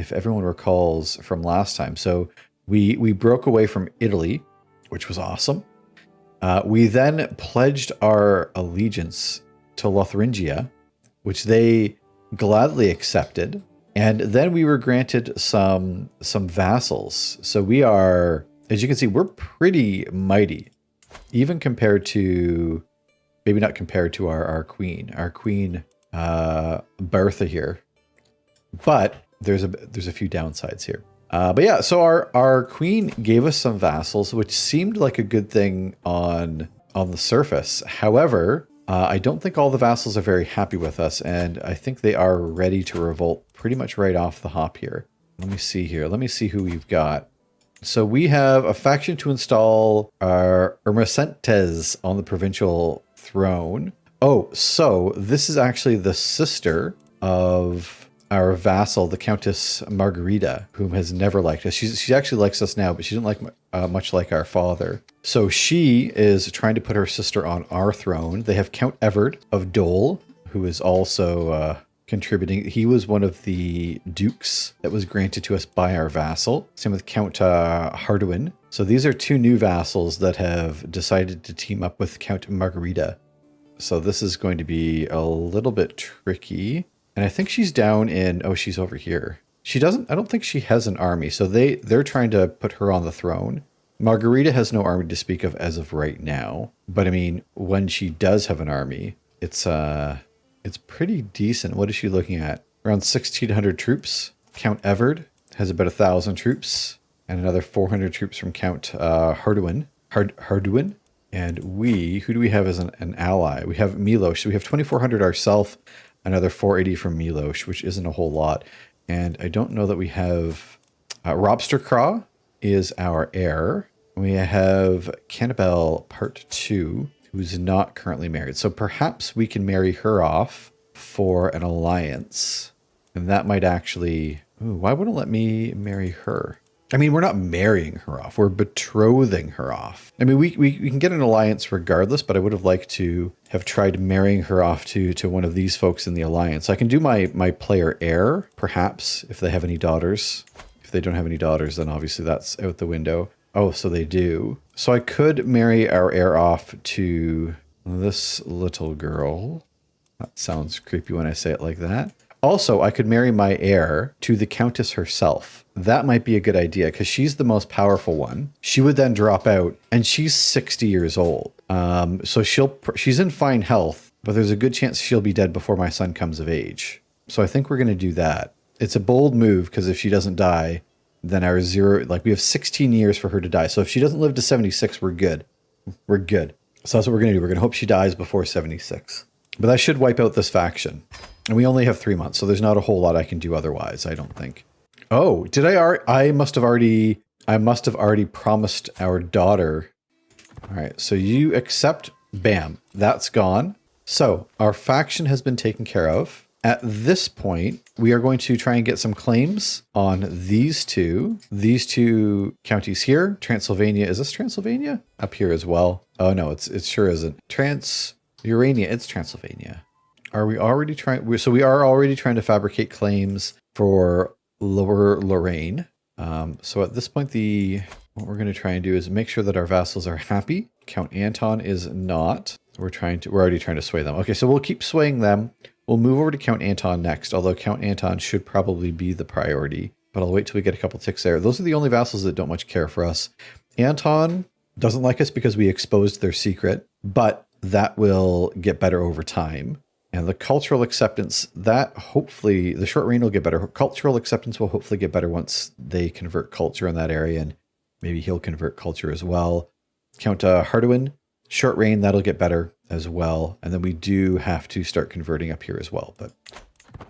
if everyone recalls from last time. So we broke away from Italy, which was awesome. We then pledged our allegiance to Lotharingia, which they gladly accepted. And then we were granted some vassals. So we are, as you can see, we're pretty mighty, even compared to, maybe not compared to our queen Bertha here. But there's a few downsides here. But yeah, so our queen gave us some vassals, which seemed like a good thing on the surface. However, I don't think all the vassals are very happy with us, and I think they are ready to revolt pretty much right off the hop here. Let me see here. Let me see who we've got. So we have a faction to install our Ermesentes on the provincial throne. Oh, so this is actually the sister of our vassal, the Countess Margarita, whom has never liked us. She actually likes us now, but she didn't like much like our father. So she is trying to put her sister on our throne. They have Count Everard of Dole, who is also contributing. He was one of the dukes that was granted to us by our vassal. Same with Count Harduin. So these are two new vassals that have decided to team up with Count Margarita. So this is going to be a little bit tricky. And I think she's down in, oh, she's over here. I don't think she has an army. So they're trying to put her on the throne. Margarita has no army to speak of as of right now. But I mean, when she does have an army, it's pretty decent. What is she looking at? Around 1,600 troops. Count Everard has about 1,000 troops. And another 400 troops from Count Harduin. And who do we have as an ally? We have Milos. So we have 2,400 ourselves. Another 480 from Milos, which isn't a whole lot. And I don't know that we have... Robsterkraw is our heir. We have Cannibal Part 2, who's not currently married. So perhaps we can marry her off for an alliance. And that might actually... Ooh, why wouldn't it let me marry her? I mean, we're not marrying her off. We're betrothing her off. I mean, we can get an alliance regardless, but I would have liked to have tried marrying her off to one of these folks in the alliance. I can do my player heir, perhaps, if they have any daughters. If they don't have any daughters, then obviously that's out the window. Oh, so they do. So I could marry our heir off to this little girl. That sounds creepy when I say it like that. Also, I could marry my heir to the Countess herself. That might be a good idea because she's the most powerful one. She would then drop out, and she's 60 years old. So she's in fine health, but there's a good chance she'll be dead before my son comes of age. So I think we're going to do that. It's a bold move because if she doesn't die, then we have 16 years for her to die. So if she doesn't live to 76, we're good. We're good. So that's what we're going to do. We're going to hope she dies before 76. But that should wipe out this faction. And we only have 3 months, so there's not a whole lot I can do otherwise, I don't think. Oh, did I must have already promised our daughter. All right, so you accept, bam, that's gone. So our faction has been taken care of. At this point, we are going to try and get some claims on these two counties here. Transylvania, is this Transylvania? Up here as well. Oh no, it sure isn't. Urania, it's Transylvania. Are we already trying? So we are already trying to fabricate claims for Lower Lorraine. So at this point, what we're going to try and do is make sure that our vassals are happy. Count Anton is not. We're already trying to sway them. Okay, so we'll keep swaying them. We'll move over to Count Anton next, although Count Anton should probably be the priority. But I'll wait till we get a couple ticks there. Those are the only vassals that don't much care for us. Anton doesn't like us because we exposed their secret, but that will get better over time. And the cultural acceptance, that hopefully, the short reign will get better. Cultural acceptance will hopefully get better once they convert culture in that area, and maybe he'll convert culture as well. Count Harduin, short reign, that'll get better as well. And then we do have to start converting up here as well. But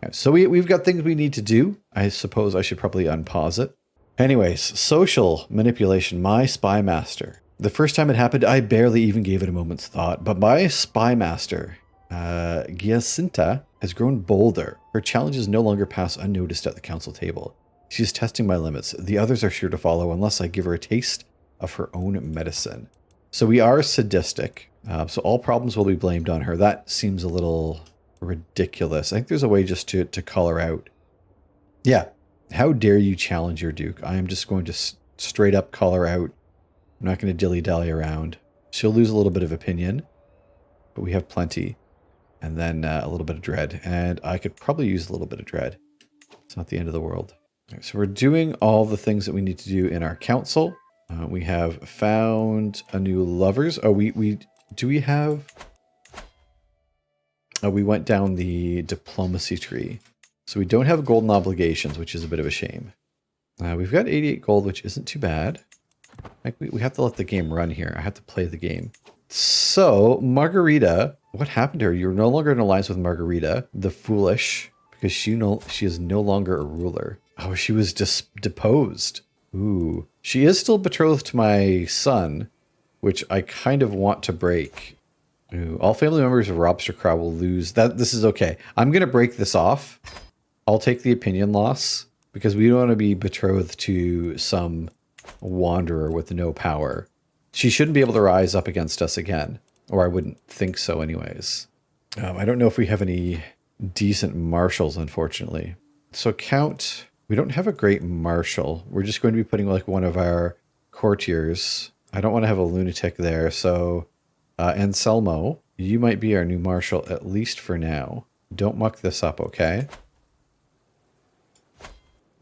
yeah, so we've got things we need to do. I suppose I should probably unpause it. Anyways, social manipulation, my spy master. The first time it happened, I barely even gave it a moment's thought, but my spy master... Giacinta has grown bolder. Her challenges no longer pass unnoticed at the council table. She is testing my limits. The others are sure to follow unless I give her a taste of her own medicine. So we are sadistic. So all problems will be blamed on her. That seems a little ridiculous. I think there's a way just to call her out. Yeah. How dare you challenge your duke? I am just going to straight up call her out. I'm not going to dilly-dally around. She'll lose a little bit of opinion, but we have plenty. And then a little bit of dread. And I could probably use a little bit of dread. It's not the end of the world. Right, so we're doing all the things that we need to do in our council. We have found a new lovers. Oh, we have... Oh, we went down the diplomacy tree. So we don't have golden obligations, which is a bit of a shame. We've got 88 gold, which isn't too bad. Like we have to let the game run here. I have to play the game. So, Margarita, what happened to her? You're no longer in alliance with Margarita, the foolish, because she is no longer a ruler. Oh, she was deposed. Ooh. She is still betrothed to my son, which I kind of want to break. Ooh. All family members of Robster Crow will lose. This is okay. I'm going to break this off. I'll take the opinion loss, because we don't want to be betrothed to some wanderer with no power. She shouldn't be able to rise up against us again, or I wouldn't think so anyways. I don't know if we have any decent marshals, unfortunately. So Count, we don't have a great marshal. We're just going to be putting like one of our courtiers. I don't want to have a lunatic there, so Anselmo, you might be our new marshal, at least for now. Don't muck this up, okay?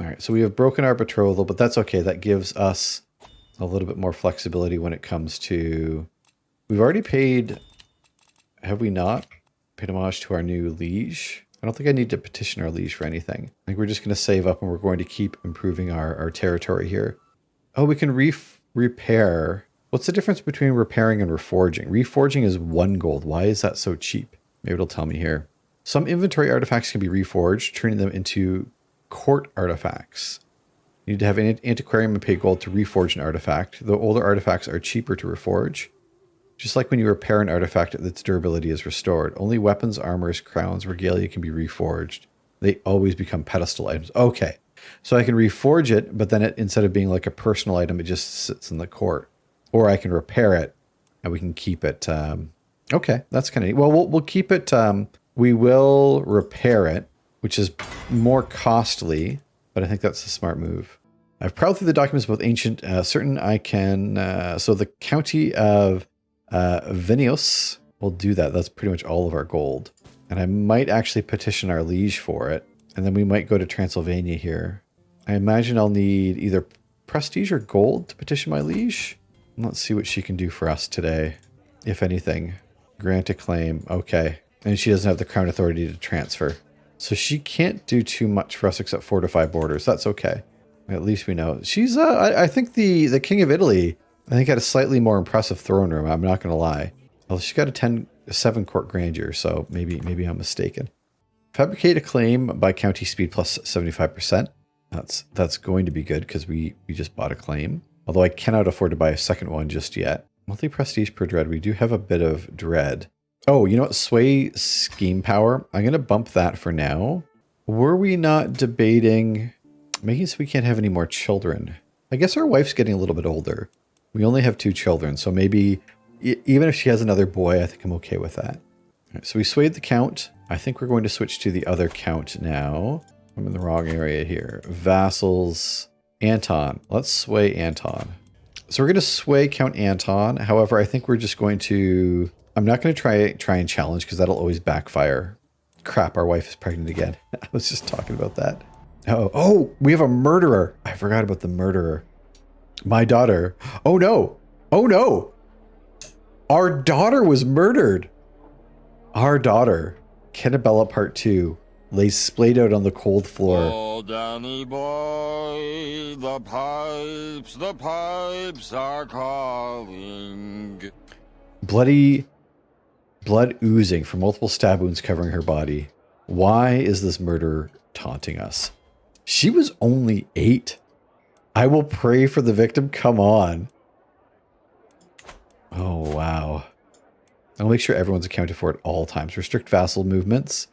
All right, so we have broken our betrothal, but that's okay. That gives us a little bit more flexibility when it comes to... We've already paid... Have we not paid homage to our new liege? I don't think I need to petition our liege for anything. I think we're just going to save up and we're going to keep improving our territory here. Oh, we can repair... What's the difference between repairing and reforging? Reforging is 1 gold. Why is that so cheap? Maybe it'll tell me here. Some inventory artifacts can be reforged, turning them into court artifacts. You need to have an antiquarian and pay gold to reforge an artifact. The older artifacts are cheaper to reforge. Just like when you repair an artifact, its durability is restored. Only weapons, armors, crowns, regalia can be reforged. They always become pedestal items. Okay, so I can reforge it, but then instead of being like a personal item, it just sits in the court. Or I can repair it, and we can keep it. Okay, that's kind of neat. Well, we'll keep it. We will repair it, which is more costly, but I think that's a smart move. I've prowled through the documents both ancient, certain I can... so the county of Venios will do that. That's pretty much all of our gold. And I might actually petition our liege for it. And then we might go to Transylvania here. I imagine I'll need either prestige or gold to petition my liege. Let's see what she can do for us today, if anything. Grant a claim. Okay. And she doesn't have the crown authority to transfer. So she can't do too much for us except fortify borders. That's okay. At least we know. She's, I think the King of Italy, I think had a slightly more impressive throne room. I'm not going to lie. Well, she got a 7 court grandeur, so maybe I'm mistaken. Fabricate a claim by county speed plus 75%. That's going to be good because we just bought a claim. Although I cannot afford to buy a second one just yet. Monthly prestige per dread. We do have a bit of dread. Oh, you know what? Sway scheme power. I'm going to bump that for now. Were we not debating making so we can't have any more children? I guess our wife's getting a little bit older. We only have 2 children, so maybe even if she has another boy, I think I'm okay with that. All right, so we swayed the count. I think we're going to switch to the other count now. I'm in the wrong area here. Vassals. Anton. Let's sway Anton. So we're going to sway Count Anton. However, I think we're just going to... I'm not going to try and challenge because that'll always backfire. Crap, our wife is pregnant again. I was just talking about that. Oh, we have a murderer. I forgot about the murderer. My daughter. Oh no. Oh no. Our daughter was murdered. Our daughter. Kennabella Part 2. Lays splayed out on the cold floor. Oh, Danny boy, the pipes are calling. Blood oozing from multiple stab wounds covering her body. Why is this murderer taunting us? She was only 8. I will pray for the victim. Come on. Oh, wow. I'll make sure everyone's accounted for at all times. Restrict vassal movements.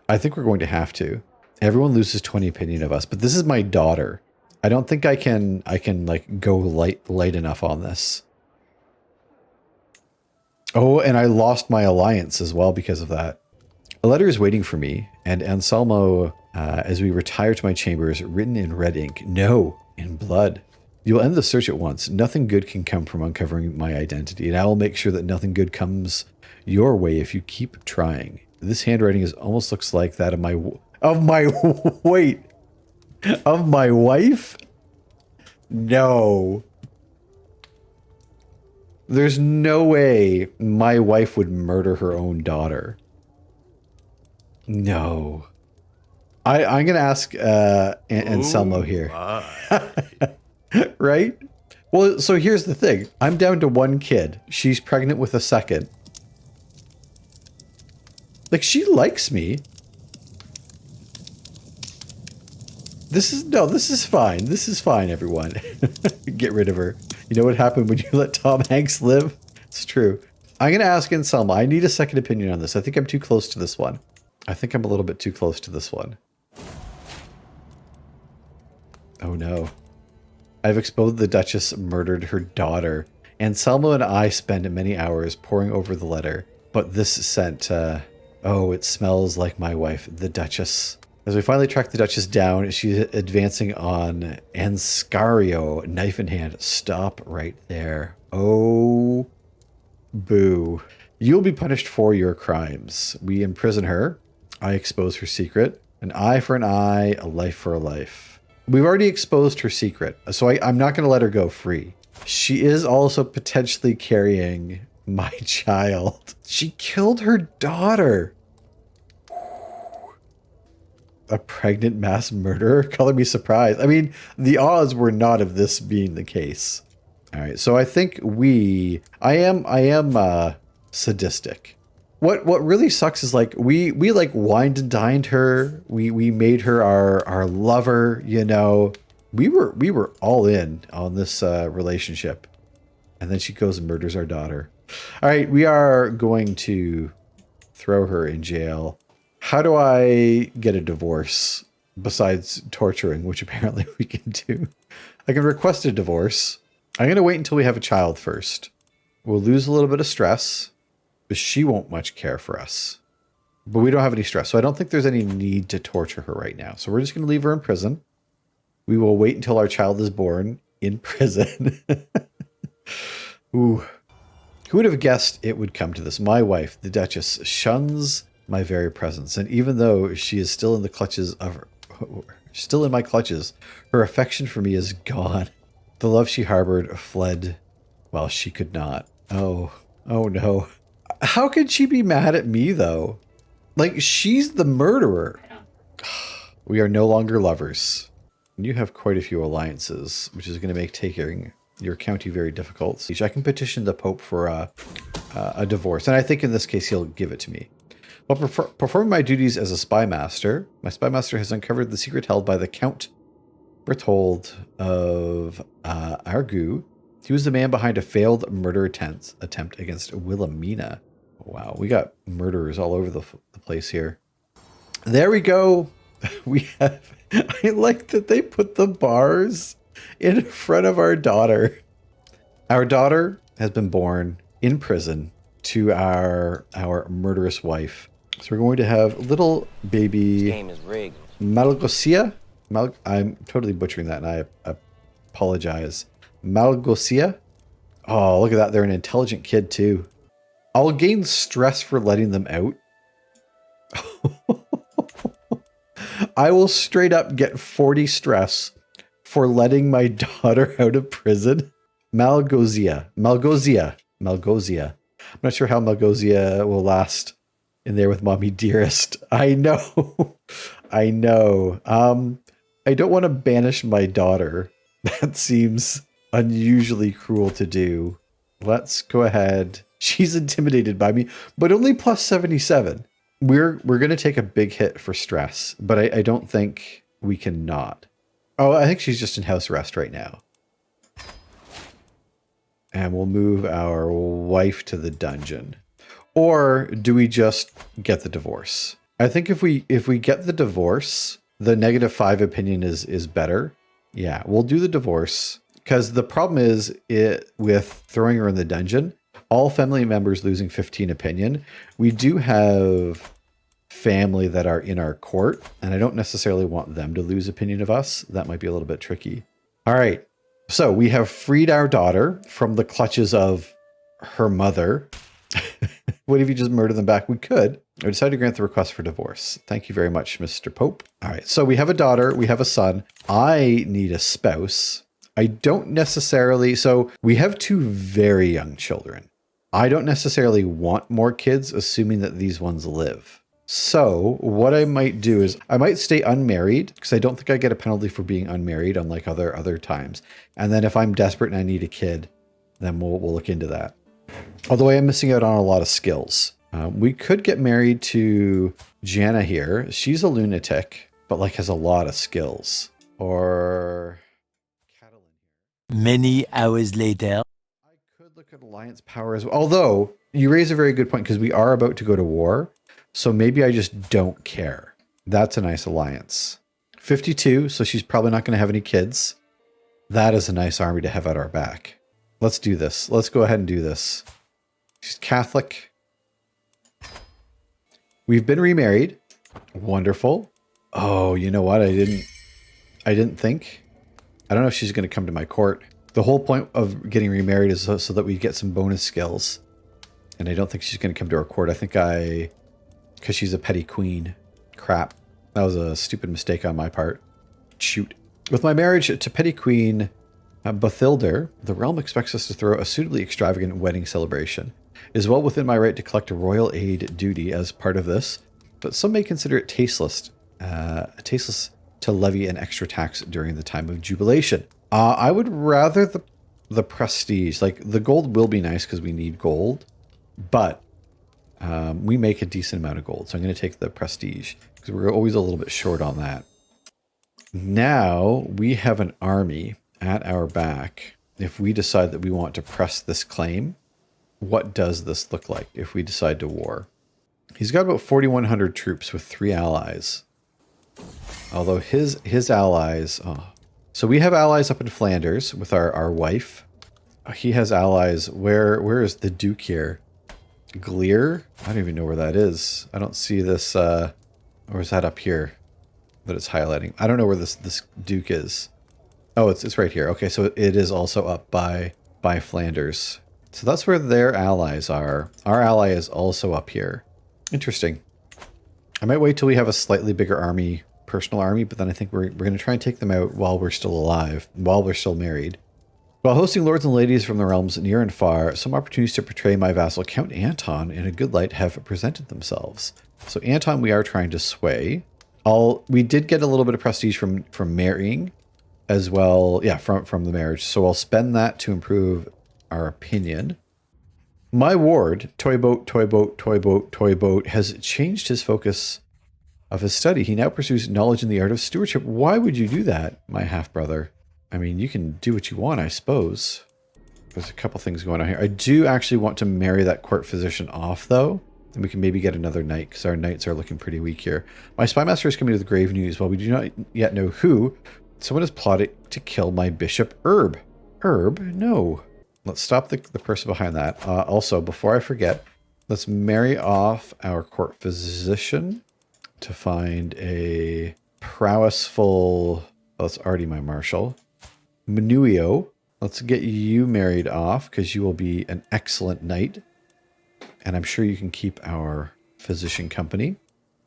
I think we're going to have to. Everyone loses 20 opinion of us, but this is my daughter. I don't think I can like go light enough on this. Oh, and I lost my alliance as well because of that. A letter is waiting for me, and Anselmo As we retire to my chambers, written in red ink. No, in blood. You'll end the search at once. Nothing good can come from uncovering my identity, and I will make sure that nothing good comes your way if you keep trying. This handwriting almost looks like that of my wait, of my wife? No. There's no way my wife would murder her own daughter. No. I'm going to ask Anselmo here. Right? Well, so here's the thing. I'm down to one kid. She's pregnant with a second. Like, she likes me. This is fine. This is fine, everyone. Get rid of her. You know what happened when you let Tom Hanks live? It's true. I'm going to ask Anselmo. I need a second opinion on this. I think I'm too close to this one. I think I'm a little bit too close to this one. Oh no. I've exposed the Duchess murdered her daughter. Anselmo and I spend many hours poring over the letter. But this scent, oh, it smells like my wife, the Duchess. As we finally track the Duchess down, she's advancing on Anscario, knife in hand. Stop right there. Oh, boo. You'll be punished for your crimes. We imprison her. I expose her secret. An eye for an eye, a life for a life. We've already exposed her secret, so I'm not going to let her go free. She is also potentially carrying my child. She killed her daughter. A pregnant mass murderer? Color me surprised. I mean, the odds were not of this being the case. All right, so I think I am sadistic. What really sucks is like we like wined and dined her. We made her our lover, you know. We were all in on this relationship. And then she goes and murders our daughter. All right, we are going to throw her in jail. How do I get a divorce besides torturing, which apparently we can do? I can request a divorce. I'm going to wait until we have a child first. We'll lose a little bit of stress. But she won't much care for us. But we don't have any stress, so I don't think there's any need to torture her right now. So we're just going to leave her in prison. We will wait until our child is born in prison. Ooh. Who would have guessed it would come to this? My wife, the Duchess, shuns my very presence. And even though she is still in the clutches of her, still in my clutches, her affection for me is gone. The love she harbored fled while she could not. Oh no. How could she be mad at me, though? Like, she's the murderer. We are no longer lovers. You have quite a few alliances, which is going to make taking your county very difficult. I can petition the Pope for a divorce, and I think in this case he'll give it to me. While performing my duties as a spy master, my spy master has uncovered the secret held by the Count Berthold of Argu. He was the man behind a failed murder attempt against Wilhelmina. Wow, we got murderers all over the place here. There we go. We have... I like that they put the bars in front of our daughter. Our daughter has been born in prison to our murderous wife. So we're going to have little baby... This game is rigged. Malgosia? I'm totally butchering that, and I apologize. Malgosia? Oh, look at that. They're an intelligent kid, too. I'll gain stress for letting them out. I will straight up get 40 stress for letting my daughter out of prison. Malgosia. I'm not sure how Malgosia will last in there with Mommy Dearest. I know. I know. I don't want to banish my daughter. That seems unusually cruel to do. Let's go ahead. She's intimidated by me, but only plus 77. We're going to take a big hit for stress, but I don't think we can not. Oh, I think she's just in house arrest right now. And we'll move our wife to the dungeon. Or do we just get the divorce? I think if we get the divorce, the -5 opinion is better. Yeah, we'll do the divorce. Because the problem is with throwing her in the dungeon, all family members losing 15 opinion. We do have family that are in our court, and I don't necessarily want them to lose opinion of us. That might be a little bit tricky. All right. So we have freed our daughter from the clutches of her mother. What if you just murder them back? We could. I decided to grant the request for divorce. Thank you very much, Mr. Pope. All right. So we have a daughter. We have a son. I need a spouse. I don't necessarily. So we have 2 very young children. I don't necessarily want more kids, assuming that these ones live. So what I might do is I might stay unmarried because I don't think I get a penalty for being unmarried, unlike other times. And then if I'm desperate and I need a kid, then we'll look into that. Although I am missing out on a lot of skills. We could get married to Jana here. She's a lunatic, but like has a lot of skills. Or Catalan. Many hours later. I could look at alliance power as well. Although you raise a very good point because we are about to go to war. So maybe I just don't care. That's a nice alliance. 52, so she's probably not going to have any kids. That is a nice army to have at our back. Let's do this. Let's go ahead and do this. She's Catholic. We've been remarried. Wonderful. Oh, you know what? I didn't think. I don't know if she's going to come to my court. The whole point of getting remarried is so that we get some bonus skills. And I don't think she's going to come to our court. I think because she's a petty queen. Crap. That was a stupid mistake on my part. Shoot. With my marriage to petty queen Bathilder, the realm expects us to throw a suitably extravagant wedding celebration. It is well within my right to collect a royal aid duty as part of this, but some may consider it tasteless to levy an extra tax during the time of jubilation. I would rather the prestige. Like, the gold will be nice because we need gold, but we make a decent amount of gold, so I'm going to take the prestige because we're always a little bit short on that. Now we have an army at our back. If we decide that we want to press this claim, what does this look like if we decide to war? He's got about 4,100 troops with 3 allies. Although his allies... Oh. So we have allies up in Flanders with our wife. He has allies... Where is the Duke here? Gleer? I don't even know where that is. I don't see this... or is that up here that it's highlighting? I don't know where this Duke is. Oh, it's right here. Okay, so it is also up by Flanders. So that's where their allies are. Our ally is also up here. Interesting. I might wait till we have a slightly bigger army, personal army, but then I think we're going to try and take them out while we're still alive, while we're still married. While hosting lords and ladies from the realms near and far, some opportunities to portray my vassal Count Anton in a good light have presented themselves. So Anton we are trying to sway. We did get a little bit of prestige from marrying as well. Yeah, from the marriage. So I'll spend that to improve our opinion. My ward, Toy Boat, has changed his focus of his study. He now pursues knowledge in the art of stewardship. Why would you do that, my half-brother? I mean, you can do what you want, I suppose. There's a couple things going on here. I do actually want to marry that court physician off, though. And we can maybe get another knight, because our knights are looking pretty weak here. My spymaster is coming with grave news. While we do not yet know who, someone has plotted to kill my bishop, Herb. Herb? No. Let's stop the person behind that. Also, before I forget, let's marry off our court physician to find a prowessful... Oh, it's already my marshal. Menuio. Let's get you married off because you will be an excellent knight. And I'm sure you can keep our physician company.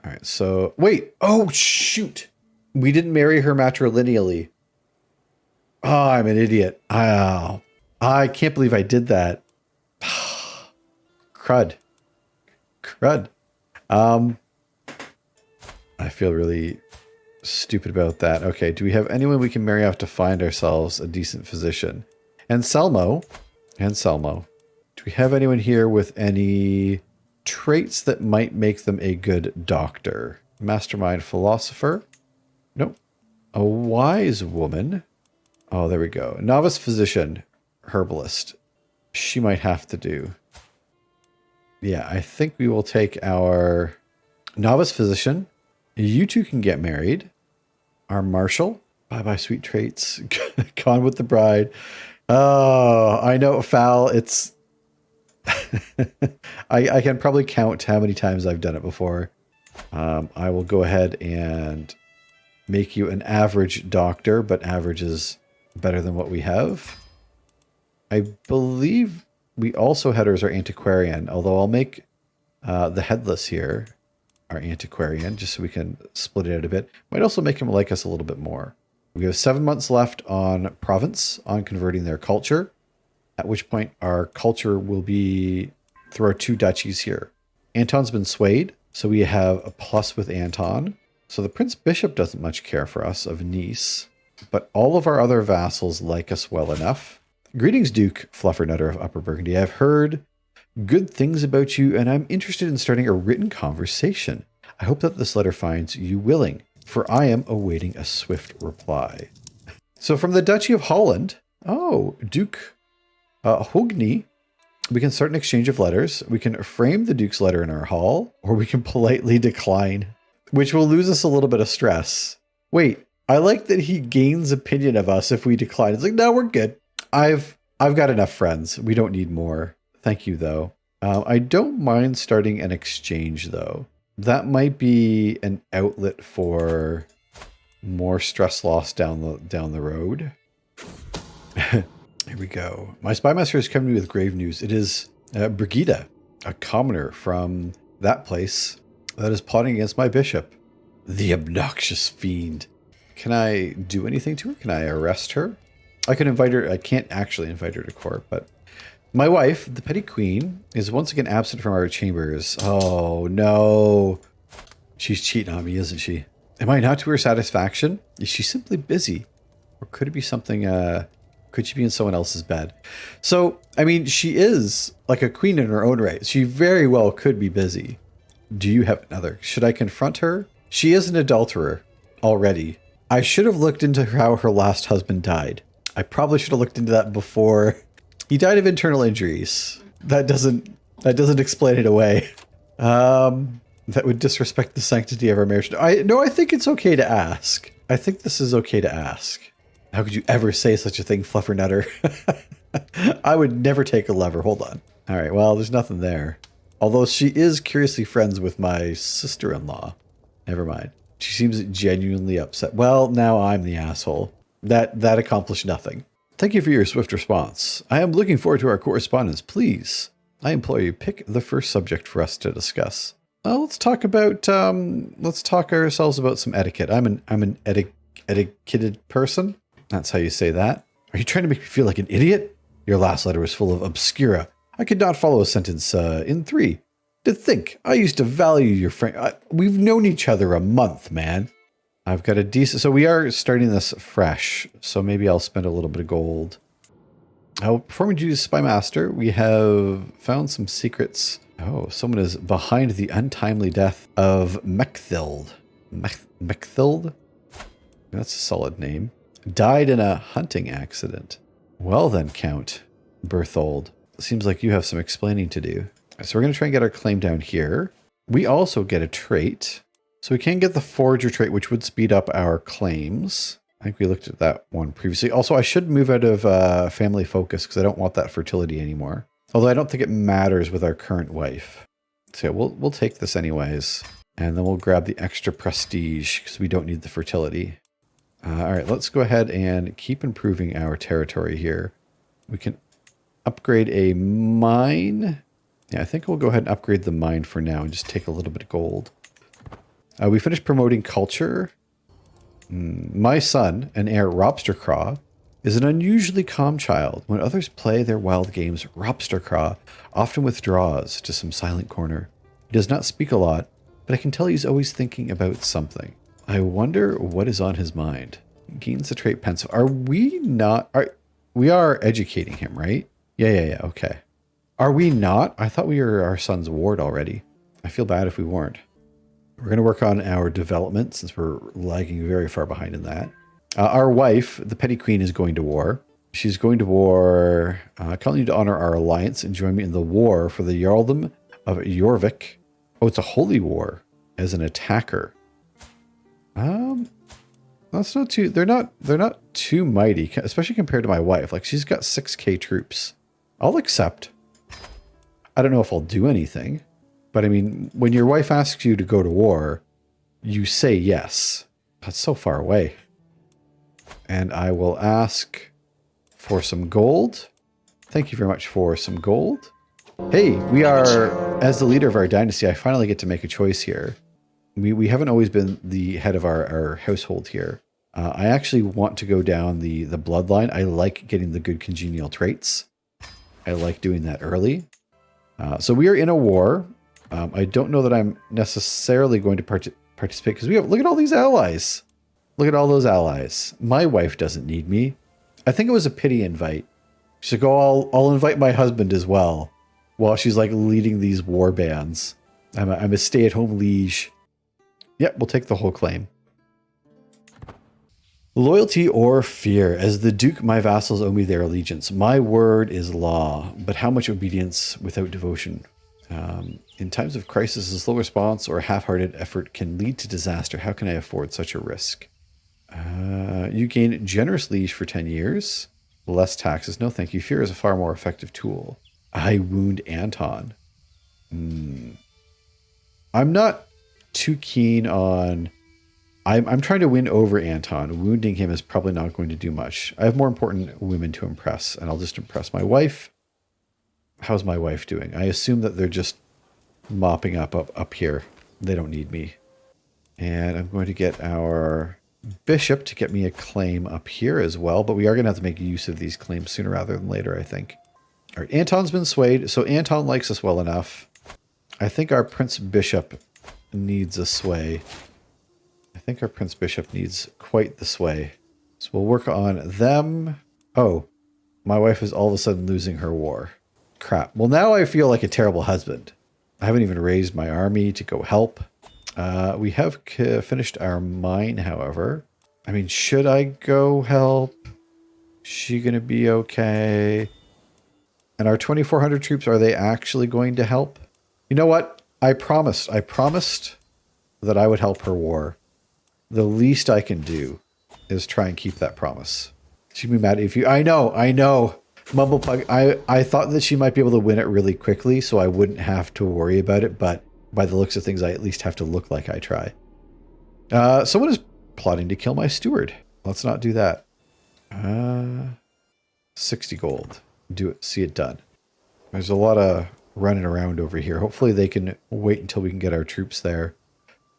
All right, so... Wait! Oh, shoot! We didn't marry her matrilineally. Oh, I'm an idiot. Oh, I can't believe I did that. Crud. I feel really stupid about that. Okay, do we have anyone we can marry off to find ourselves a decent physician? Anselmo. Do we have anyone here with any traits that might make them a good doctor? Mastermind philosopher? Nope. A wise woman? Oh, there we go. Novice physician. Herbalist. She might have to do. Yeah, I think we will take our novice physician. You two can get married. Our marshal. Bye-bye, sweet traits. Gone with the bride. Oh, I know, Foul. It's... I can probably count how many times I've done it before. I will go ahead and make you an average doctor, but average is better than what we have. I believe we also had her as our antiquarian, although I'll make the headless here our antiquarian, just so we can split it out a bit. Might also make him like us a little bit more. We have 7 months left on province, on converting their culture, at which point our culture will be through our 2 duchies here. Anton's been swayed, so we have a plus with Anton. So the Prince Bishop doesn't much care for us of Nice, but all of our other vassals like us well enough. Greetings, Duke Fluffernutter of Upper Burgundy. I've heard good things about you, and I'm interested in starting a written conversation. I hope that this letter finds you willing, for I am awaiting a swift reply. So from the Duchy of Holland, Duke Hogni, we can start an exchange of letters. We can frame the Duke's letter in our hall, or we can politely decline, which will lose us a little bit of stress. Wait, I like that he gains opinion of us if we decline. It's like, no, we're good. I've got enough friends. We don't need more. Thank you, though. I don't mind starting an exchange, though. That might be an outlet for more stress loss down the road. Here we go. My spymaster has come to me with grave news. It is Brigida, a commoner from that place, that is plotting against my bishop. The obnoxious fiend. Can I do anything to her? Can I arrest her? I can invite her. I can't actually invite her to court, but my wife, the petty queen, is once again absent from our chambers. Oh, no. She's cheating on me, isn't she? Am I not to her satisfaction? Is she simply busy? Or could it be something, could she be in someone else's bed? So, I mean, she is like a queen in her own right. She very well could be busy. Do you have another? Should I confront her? She is an adulterer already. I should have looked into how her last husband died. I probably should have looked into that before. He died of internal injuries. That doesn't explain it away. That would disrespect the sanctity of our marriage. I think it's okay to ask. I think this is okay to ask. How could you ever say such a thing, Fluffernutter? I would never take a lover. Hold on. All right, well, there's nothing there. Although she is curiously friends with my sister-in-law. Never mind. She seems genuinely upset. Well, now I'm the asshole. That accomplished nothing. Thank you for your swift response. I am looking forward to our correspondence. Please, I implore you, pick the first subject for us to discuss. Let's talk ourselves about some etiquette. I'm an etiquetted person. That's how you say that. Are you trying to make me feel like an idiot? Your last letter was full of obscura. I could not follow a sentence in 3. To think, I used to value your friend. We've known each other a month, man. I've got a decent... So we are starting this fresh. So maybe I'll spend a little bit of gold. Performing duties Spy Master, we have found some secrets. Oh, someone is behind the untimely death of Mechthild. Mechthild? That's a solid name. Died in a hunting accident. Well then, Count Berthold. Seems like you have some explaining to do. So we're going to try and get our claim down here. We also get a trait. So we can get the Forager trait, which would speed up our claims. I think we looked at that one previously. Also, I should move out of family focus because I don't want that fertility anymore. Although I don't think it matters with our current wife. So yeah, we'll take this anyways. And then we'll grab the extra prestige because we don't need the fertility. All right, let's go ahead and keep improving our territory here. We can upgrade a mine. Yeah, I think we'll go ahead and upgrade the mine for now and just take a little bit of gold. We finished promoting culture. My son, an heir Ropstercraw, is an unusually calm child. When others play their wild games, Ropstercraw often withdraws to some silent corner. He does not speak a lot, but I can tell he's always thinking about something. I wonder what is on his mind. Gains the trait pensive. Are we not... we are educating him, right? Yeah, okay. Are we not? I thought we were our son's ward already. I feel bad if we weren't. We're going to work on our development since we're lagging very far behind in that. Our wife, the petty queen, is going to war. She's going to war. Calling you to honor our alliance and join me in the war for the Jarldom of Jorvik. Oh, it's a holy war as an attacker. That's not too. They're not too mighty, especially compared to my wife. Like she's got 6K troops. I'll accept. I don't know if I'll do anything. But I mean, when your wife asks you to go to war, you say yes. That's so far away. And I will ask for some gold. Thank you very much for some gold. Hey, we are, as the leader of our dynasty, I finally get to make a choice here. We haven't always been the head of our household here. I actually want to go down the bloodline. I like getting the good congenial traits. I like doing that early. So we are in a war. I don't know that I'm necessarily going to participate because look at all these allies. Look at all those allies. My wife doesn't need me. I think it was a pity invite. She's like, oh, I'll invite my husband as well. While she's like leading these war bands. I'm a stay-at-home liege. Yep, we'll take the whole claim. Loyalty or fear. As the Duke, my vassals owe me their allegiance. My word is law, but how much obedience without devotion? In times of crisis, a slow response or a half-hearted effort can lead to disaster. How can I afford such a risk? You gain generous liege for 10 years. Less taxes. No, thank you. Fear is a far more effective tool. I wound Anton. I'm not too keen on... I'm trying to win over Anton. Wounding him is probably not going to do much. I have more important women to impress, and I'll just impress my wife. How's my wife doing? I assume that they're just mopping up here. They don't need me. And I'm going to get our bishop to get me a claim up here as well, but we are going to have to make use of these claims sooner rather than later, I think. All right, Anton's been swayed, so Anton likes us well enough. I think our Prince Bishop needs a sway. I think our Prince Bishop needs quite the sway. So we'll work on them. Oh, my wife is all of a sudden losing her war. Crap. Well, now I feel like a terrible husband. I haven't even raised my army to go help. We have finished our mine, however. I mean, should I go help? Is she going to be okay? And our 2,400 troops, are they actually going to help? You know what? I promised that I would help her war. The least I can do is try and keep that promise. She'd be mad if you... I know. Mumblepug, I thought that she might be able to win it really quickly, so I wouldn't have to worry about it, but by the looks of things, I at least have to look like I try. Someone is plotting to kill my steward. Let's not do that. 60 gold. Do it. See it done. There's a lot of running around over here. Hopefully they can wait until we can get our troops there.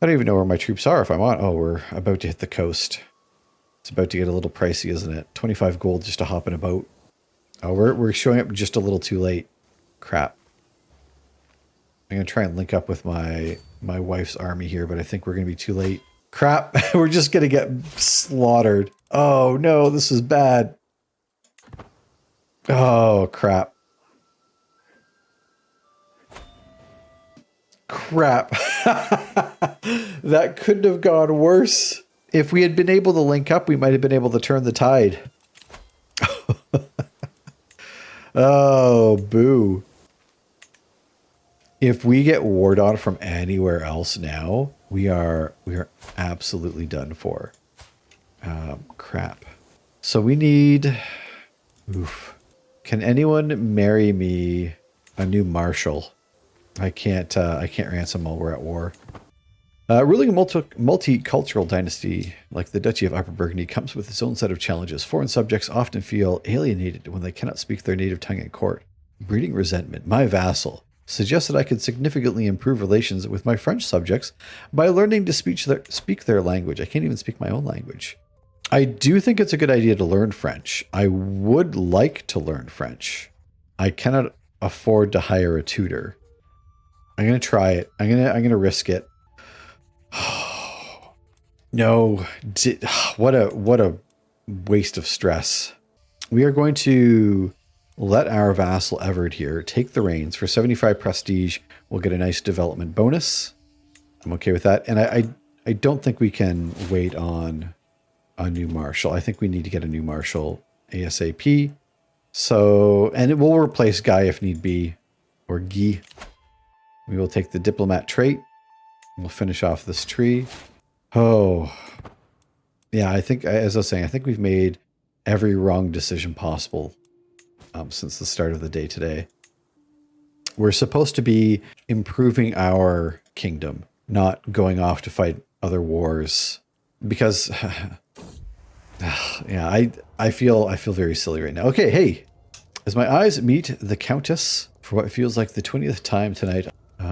I don't even know where my troops are if I'm on. Oh, we're about to hit the coast. It's about to get a little pricey, isn't it? 25 gold just to hop in a boat. Oh, we're showing up just a little too late. Crap. I'm going to try and link up with my wife's army here, but I think we're going to be too late. Crap. We're just going to get slaughtered. Oh, no, this is bad. Oh, crap. Crap. That couldn't have gone worse. If we had been able to link up, we might have been able to turn the tide. Oh, boo. If we get warred on from anywhere else now, we are absolutely done for. Crap. So we need... Oof. Can anyone marry me a new marshal? I can't ransom while we're at war. Ruling a multicultural dynasty like the Duchy of Upper Burgundy comes with its own set of challenges. Foreign subjects often feel alienated when they cannot speak their native tongue at court. Breeding resentment. My vassal suggests that I could significantly improve relations with my French subjects by learning to speak their language. I can't even speak my own language. I do think it's a good idea to learn French. I would like to learn French. I cannot afford to hire a tutor. I'm going to try it. I'm going to risk it. No, what a waste of stress. We are going to let our vassal Everett here take the reins. For 75 prestige, we'll get a nice development bonus. I'm okay with that. And I don't think we can wait on a new marshal. I think we need to get a new marshal ASAP. So, and it will replace Guy if need be, or Guy. We will take the diplomat trait. We'll finish off this tree. Oh, yeah, I think, as I was saying, I think we've made every wrong decision possible since the start of the day today. We're supposed to be improving our kingdom, not going off to fight other wars. Because, yeah, I feel very silly right now. Okay, hey, as my eyes meet the Countess for what feels like the 20th time tonight,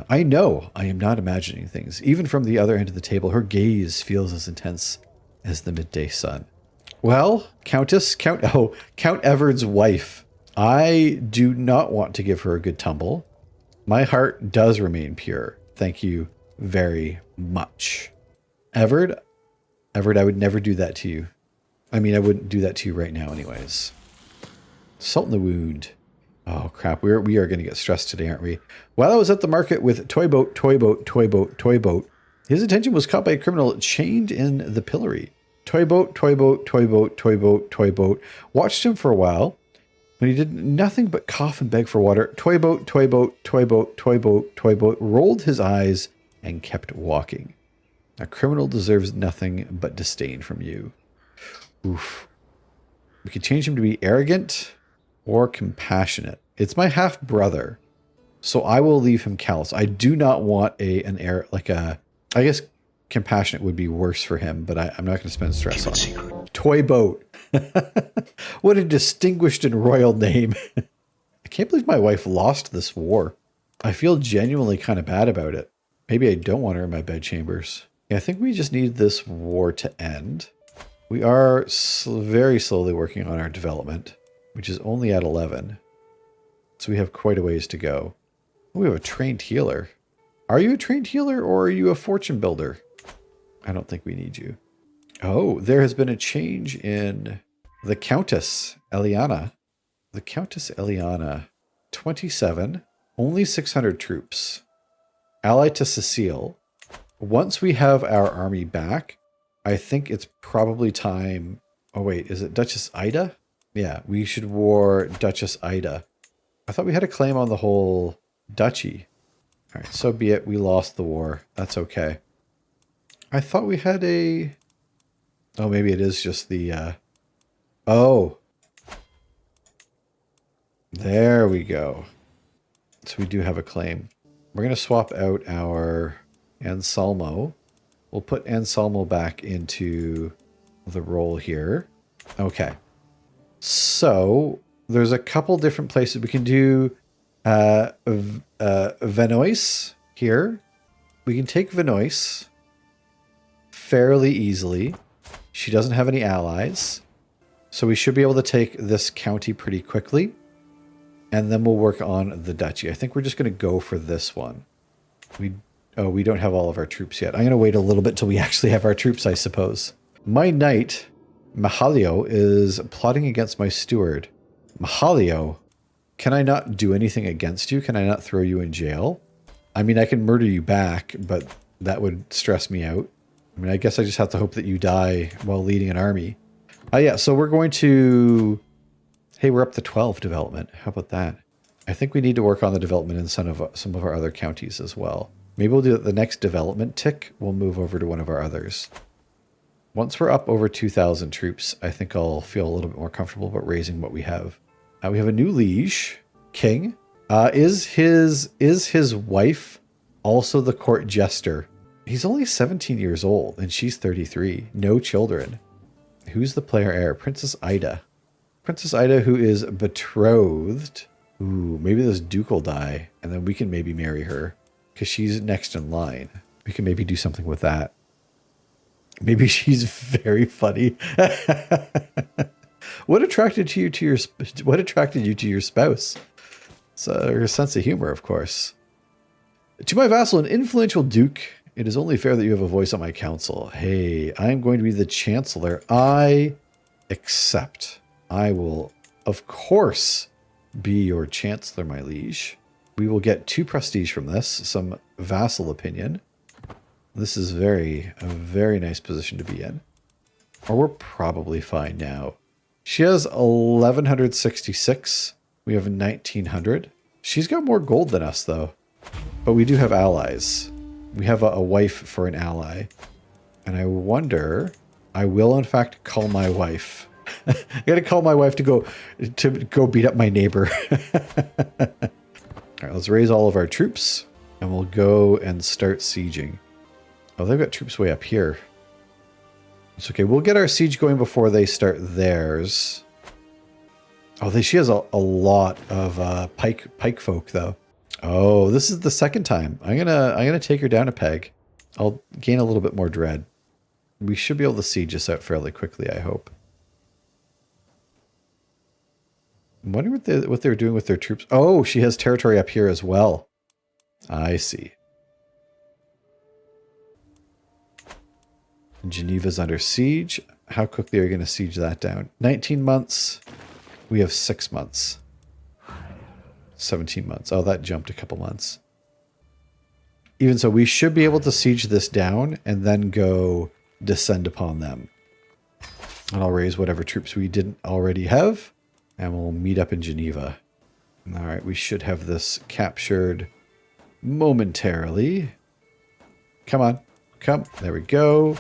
I know I am not imagining things. Even from the other end of the table, her gaze feels as intense as the midday sun. Well, Countess, Count Everard's wife, I do not want to give her a good tumble. My heart does remain pure. Thank you very much. Everard, I would never do that to you. I mean, I wouldn't do that to you right now anyways. Salt in the wound. Oh crap, we are going to get stressed today, aren't we? While I was at the market with Toy Boat, his attention was caught by a criminal chained in the pillory. Toy Boat watched him for a while. When he did nothing but cough and beg for water, Toy Boat rolled his eyes and kept walking. A criminal deserves nothing but disdain from you. Oof. We could change him to be arrogant or compassionate. It's my half brother, so I will leave him callous. I do not want I guess compassionate would be worse for him, but I'm not going to spend stress on him. Toy Boat. What a distinguished and royal name. I can't believe my wife lost this war. I feel genuinely kind of bad about it. Maybe I don't want her in my bedchambers. Yeah, I think we just need this war to end. We are very slowly working on our development, which is only at 11. So we have quite a ways to go. We have a trained healer. Are you a trained healer or are you a fortune builder? I don't think we need you. Oh, there has been a change in the Countess Eliana. The Countess Eliana, 27, only 600 troops. Allied to Cecile. Once we have our army back, I think it's probably time... Oh wait, is it Duchess Ida? Yeah, we should war Duchess Ida. I thought we had a claim on the whole duchy. All right, so be it. We lost the war. That's okay. I thought we had a... Oh, maybe it is just the... Oh. There we go. So we do have a claim. We're going to swap out our Anselmo. We'll put Anselmo back into the role here. Okay. So there's a couple different places we can do Venoise here. We can take Venoise fairly easily. She doesn't have any allies. So we should be able to take this county pretty quickly. And then we'll work on the duchy. I think we're just going to go for this one. We don't have all of our troops yet. I'm going to wait a little bit till we actually have our troops, I suppose. My knight, Mahalio, is plotting against my steward. Mahalio, can I not do anything against you? Can I not throw you in jail? I mean, I can murder you back, but that would stress me out. I mean, I guess I just have to hope that you die while leading an army. Yeah, so we're going to... Hey, we're up to 12 development. How about that? I think we need to work on the development in some of our other counties as well. Maybe we'll do the next development tick. We'll move over to one of our others. Once we're up over 2,000 troops, I think I'll feel a little bit more comfortable about raising what we have. We have a new liege, king. Is his wife also the court jester? He's only 17 years old and she's 33. No children. Who's the player heir? Princess Ida. Princess Ida, who is betrothed. Ooh, maybe this duke will die and then we can maybe marry her because she's next in line. We can maybe do something with that. Maybe she's very funny. What attracted you to your spouse? It's her sense of humor, of course. To my vassal and influential duke, it is only fair that you have a voice on my council. Hey, I'm going to be the chancellor. I accept. I will, of course, be your chancellor, my liege. We will get 2 prestige from this, some vassal opinion. This is a very nice position to be in. Or we're probably fine now. She has 1,166. We have 1,900. She's got more gold than us, though. But we do have allies. We have a wife for an ally. And I wonder... I will, in fact, call my wife. I gotta call my wife to go beat up my neighbor. All right, Let's raise all of our troops, and we'll go and start sieging. Oh, they've got troops way up here. It's okay. We'll get our siege going before they start theirs. Oh, she has a lot of pike folk though. Oh, this is the second time. I'm gonna take her down a peg. I'll gain a little bit more dread. We should be able to siege this out fairly quickly, I hope. I'm wondering what they're doing with their troops. Oh, she has territory up here as well. I see. Geneva's under siege. How quickly are you going to siege that down? 19 months. We have 6 months. 17 months. Oh, that jumped a couple months. Even so, we should be able to siege this down and then go descend upon them. And I'll raise whatever troops we didn't already have. And we'll meet up in Geneva. All right, we should have this captured momentarily. Come on. Come. There we go.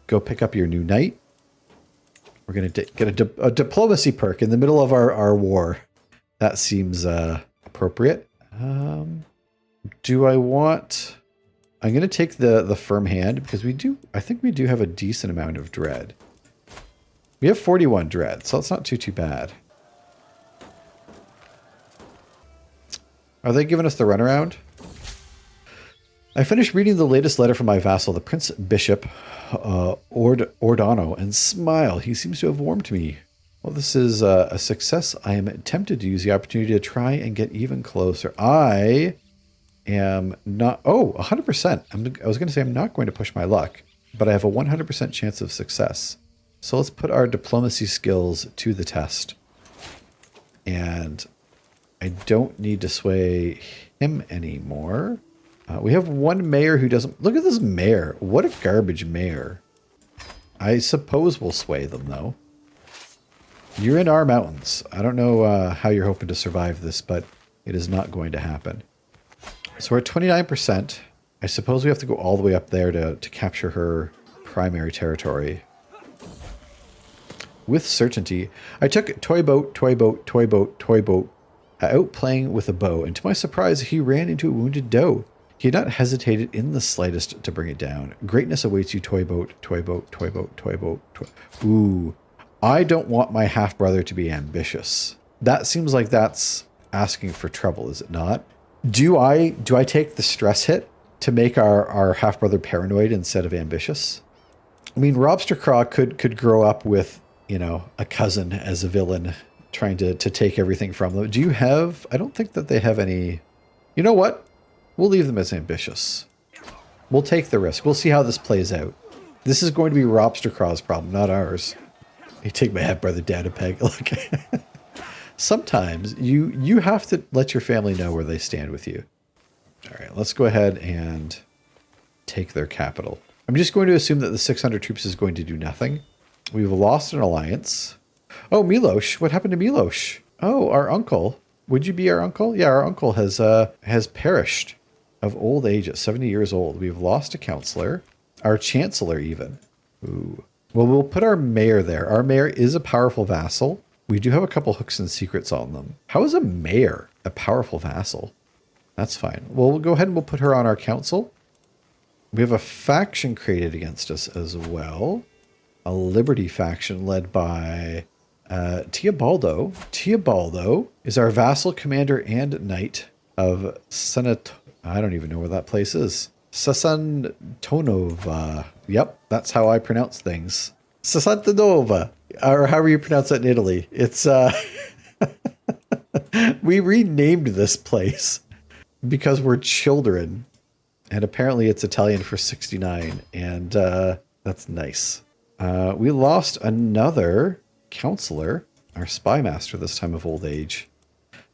Go pick up your new knight. We're going to get a diplomacy perk in the middle of our war. That seems appropriate. Do I want... I'm going to take the firm hand because I think we do have a decent amount of dread. We have 41 dread, so it's not too bad. Are they giving us the runaround? I finished reading the latest letter from my vassal, the Prince Bishop Ordano, and smile. He seems to have warmed me. Well, this is a success. I am tempted to use the opportunity to try and get even closer. I am not... Oh, 100%. I was going to say I'm not going to push my luck, but I have a 100% chance of success. So let's put our diplomacy skills to the test. And I don't need to sway him anymore. We have one mayor who doesn't... Look at this mayor. What a garbage mayor. I suppose we'll sway them, though. You're in our mountains. I don't know how you're hoping to survive this, but it is not going to happen. So we're at 29%. I suppose we have to go all the way up there to capture her primary territory. With certainty, I took toy boat, out playing with a bow, and to my surprise, he ran into a wounded doe. He had not hesitated in the slightest to bring it down. Greatness awaits you, toy boat. Ooh, I don't want my half-brother to be ambitious. That seems like that's asking for trouble, is it not? Do I take the stress hit to make our half-brother paranoid instead of ambitious? I mean, Robster Craw could grow up with, you know, a cousin as a villain trying to take everything from them. Do you have... I don't think that they have any... You know what? We'll leave them as ambitious. We'll take the risk. We'll see how this plays out. This is going to be Robster Craw's problem, not ours. You take my half-brother down a peg. Look. Sometimes you have to let your family know where they stand with you. All right, let's go ahead and take their capital. I'm just going to assume that the 600 troops is going to do nothing. We've lost an alliance. Oh, Milosh. What happened to Milosh? Oh, our uncle. Would you be our uncle? Yeah, our uncle has perished of old age at 70 years old. We've lost a counselor. Our chancellor even. Ooh. Well, we'll put our mayor there. Our mayor is a powerful vassal. We do have a couple hooks and secrets on them. How is a mayor a powerful vassal? That's fine. Well, we'll go ahead and we'll put her on our council. We have a faction created against us as well. A liberty faction led by Teobaldo. Teobaldo is our vassal, commander, and knight of Senat... I don't even know where that place is. Sasantonova. Yep, that's how I pronounce things. Sasantonova. Or however you pronounce it in Italy. It's... We renamed this place because we're children. And apparently it's Italian for 69. And that's nice. We lost another counselor, our spy master this time of old age.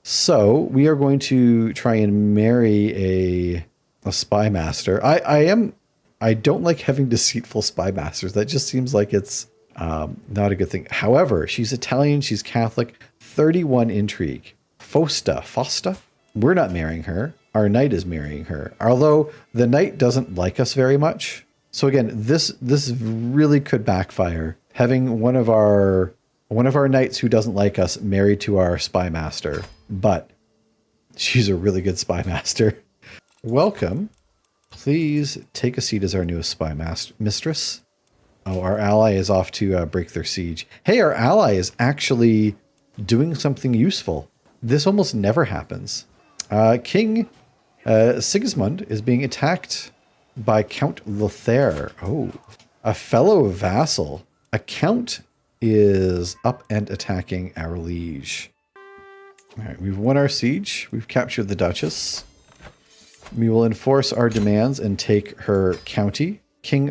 So we are going to try and marry a spy master. I don't like having deceitful spy masters. That just seems like it's not a good thing. However, she's Italian, she's Catholic, 31 intrigue. Fosta? We're not marrying her. Our knight is marrying her. Although the knight doesn't like us very much. So again, this really could backfire. Having one of our knights who doesn't like us married to our spy master. But She's a really good spy master. Welcome. Please take a seat as our newest spy mistress. Oh, our ally is off to break their siege. Hey, our ally is actually doing something useful. This almost never happens. King Sigismund is being attacked by Count Lothair. Oh, a fellow vassal. A count is up and attacking our liege. All right, we've won our siege. We've captured the Duchess. We will enforce our demands and take her county. We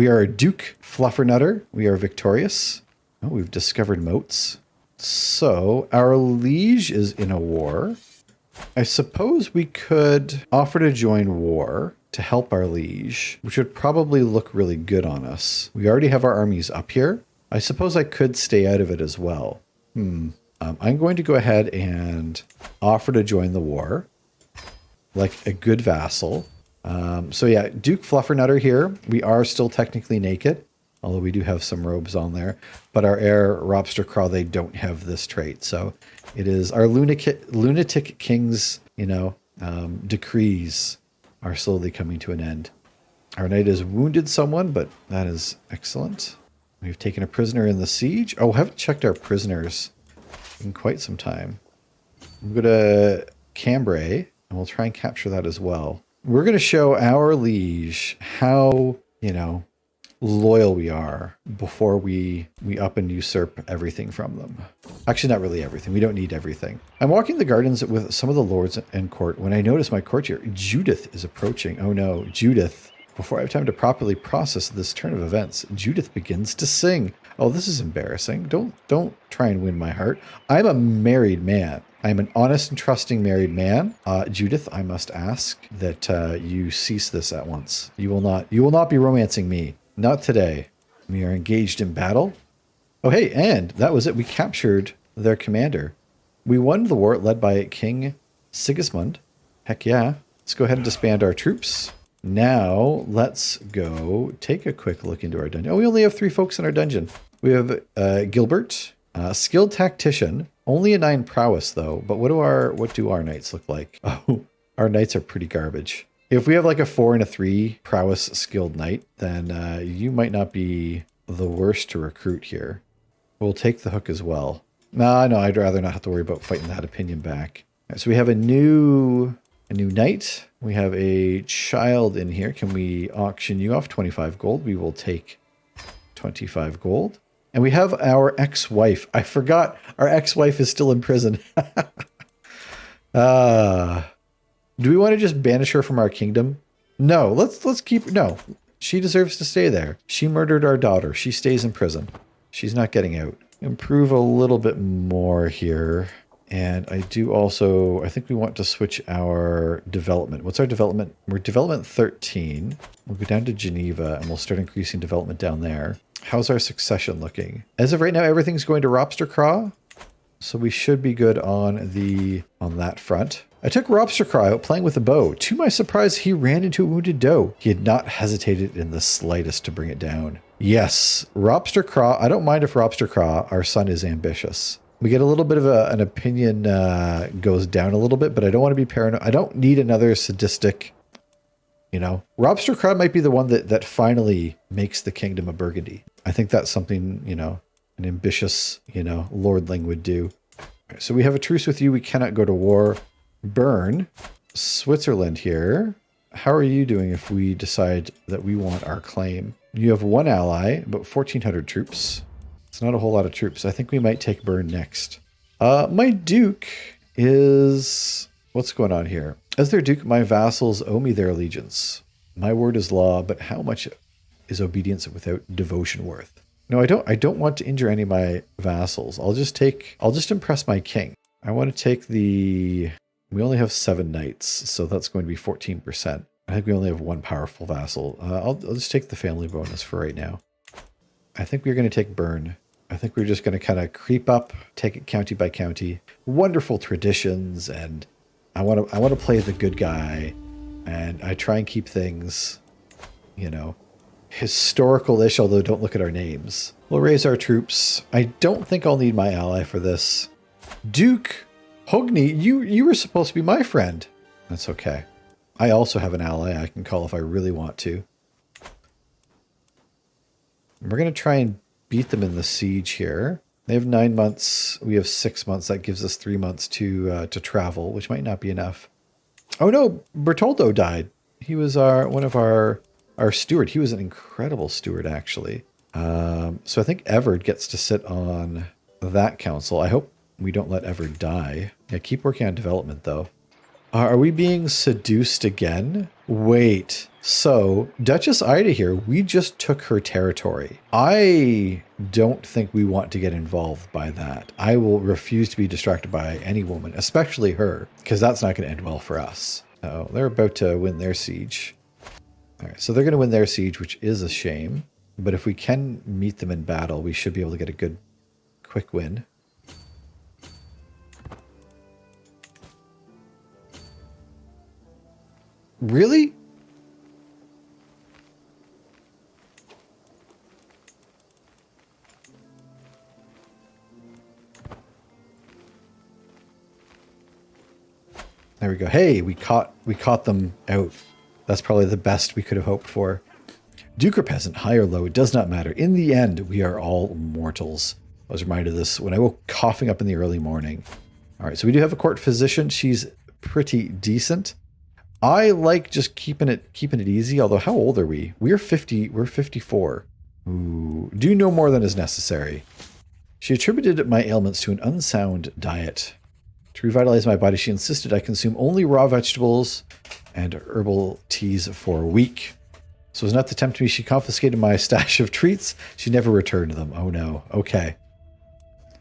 are a Duke Fluffernutter. We are victorious. Oh, we've discovered moats. So our liege is in a war. I suppose we could offer to join war to help our liege, which would probably look really good on us. We already have our armies up here. I suppose I could stay out of it as well. I'm going to go ahead and offer to join the war, like a good vassal. So yeah, Duke Fluffernutter here. We are still technically naked, although we do have some robes on there. But our heir, Robster Craw, they don't have this trait. So it is our lunatic king's, decrees are slowly coming to an end. Our knight has wounded someone, but that is excellent. We've taken a prisoner in the siege. Oh, haven't checked our prisoners in quite some time. We'll go to Cambrai, and we'll try and capture that as well. We're going to show our liege how, loyal we are before we up and usurp everything from them. Actually, not really everything. We don't need everything. I'm walking the gardens with some of the lords and court when I notice my courtier, Judith, is approaching. Oh no, Judith. Before I have time to properly process this turn of events, Judith begins to sing. Oh, this is embarrassing. Don't try and win my heart. I'm a married man. I'm an honest and trusting married man. Judith, I must ask that you cease this at once. You will not be romancing me. Not today. We are engaged in battle. Oh, hey, and that was it. We captured their commander. We won the war led by King Sigismund. Heck yeah. Let's go ahead and disband our troops. Now, let's go take a quick look into our dungeon. Oh, we only have 3 folks in our dungeon. We have Gilbert, skilled tactician, only a 9 prowess though. But what do our knights look like? Oh, our knights are pretty garbage. If we have like a 4 and a 3 prowess skilled knight, then you might not be the worst to recruit here. We'll take the hook as well. No, I'd rather not have to worry about fighting that opinion back. Right, so we have a new knight. We have a child in here. Can we auction you off? 25 gold. We will take 25 gold. And we have our ex-wife. I forgot our ex-wife is still in prison. Do we want to just banish her from our kingdom? No, let's keep her. No, she deserves to stay there. She murdered our daughter. She stays in prison. She's not getting out. Improve a little bit more here. And I think we want to switch our development. What's our development? We're development 13. We'll go down to Geneva and we'll start increasing development down there. How's our succession looking? As of right now, everything's going to Robster Craw. So we should be good on that front. I took Robster Craw out playing with a bow. To my surprise, he ran into a wounded doe. He had not hesitated in the slightest to bring it down. Yes, Robster Craw. I don't mind if Robster Craw, our son, is ambitious. We get a little bit of an opinion goes down a little bit, but I don't want to be paranoid. I don't need another sadistic, Robster Craw might be the one that finally makes the Kingdom of Burgundy. I think that's something, an ambitious, lordling would do. Right, so we have a truce with you. We cannot go to war. Bern, Switzerland here. How are you doing if we decide that we want our claim? You have 1 ally, about 1,400 troops. It's not a whole lot of troops. I think we might take Bern next. My duke is... What's going on here? As their duke, my vassals owe me their allegiance. My word is law, but how much is obedience without devotion worth? No, I don't want to injure any of my vassals. I'll just impress my king. I want to take we only have 7 knights, so that's going to be 14%. I think we only have 1 powerful vassal. I'll just take the family bonus for right now. I think we're going to take Bern. I think we're just going to kind of creep up, take it county by county. Wonderful traditions, and I want to play the good guy, and I try and keep things, historical-ish, although don't look at our names. We'll raise our troops. I don't think I'll need my ally for this. Duke Hogni, you were supposed to be my friend. That's okay. I also have an ally I can call if I really want to. We're going to try and beat them in the siege here. They have 9 months. We have 6 months. That gives us 3 months to travel, which might not be enough. Oh no, Bertoldo died. He was one of our steward. He was an incredible steward, actually. So I think Everard gets to sit on that council. I hope we don't let Everard die. Yeah, keep working on development, though. Are we being seduced again? Wait. So, Duchess Ida here, we just took her territory. I don't think we want to get involved by that. I will refuse to be distracted by any woman, especially her, because that's not going to end well for us. Oh, they're about to win their siege. All right, so they're going to win their siege, which is a shame. But if we can meet them in battle, we should be able to get a good, quick win. Really? There we go. Hey, we caught them out. That's probably the best we could have hoped for. Duke or peasant, high or low, it does not matter. In the end, we are all mortals. I was reminded of this when I woke coughing up in the early morning. All right, so we do have a court physician. She's pretty decent. I like just keeping it easy. Although, how old are we? We're 50. We're 54. Ooh, do no more than is necessary. She attributed my ailments to an unsound diet. To revitalize my body, she insisted I consume only raw vegetables and herbal teas for a week. So as not to tempt me, she confiscated my stash of treats. She never returned them. Oh no. Okay.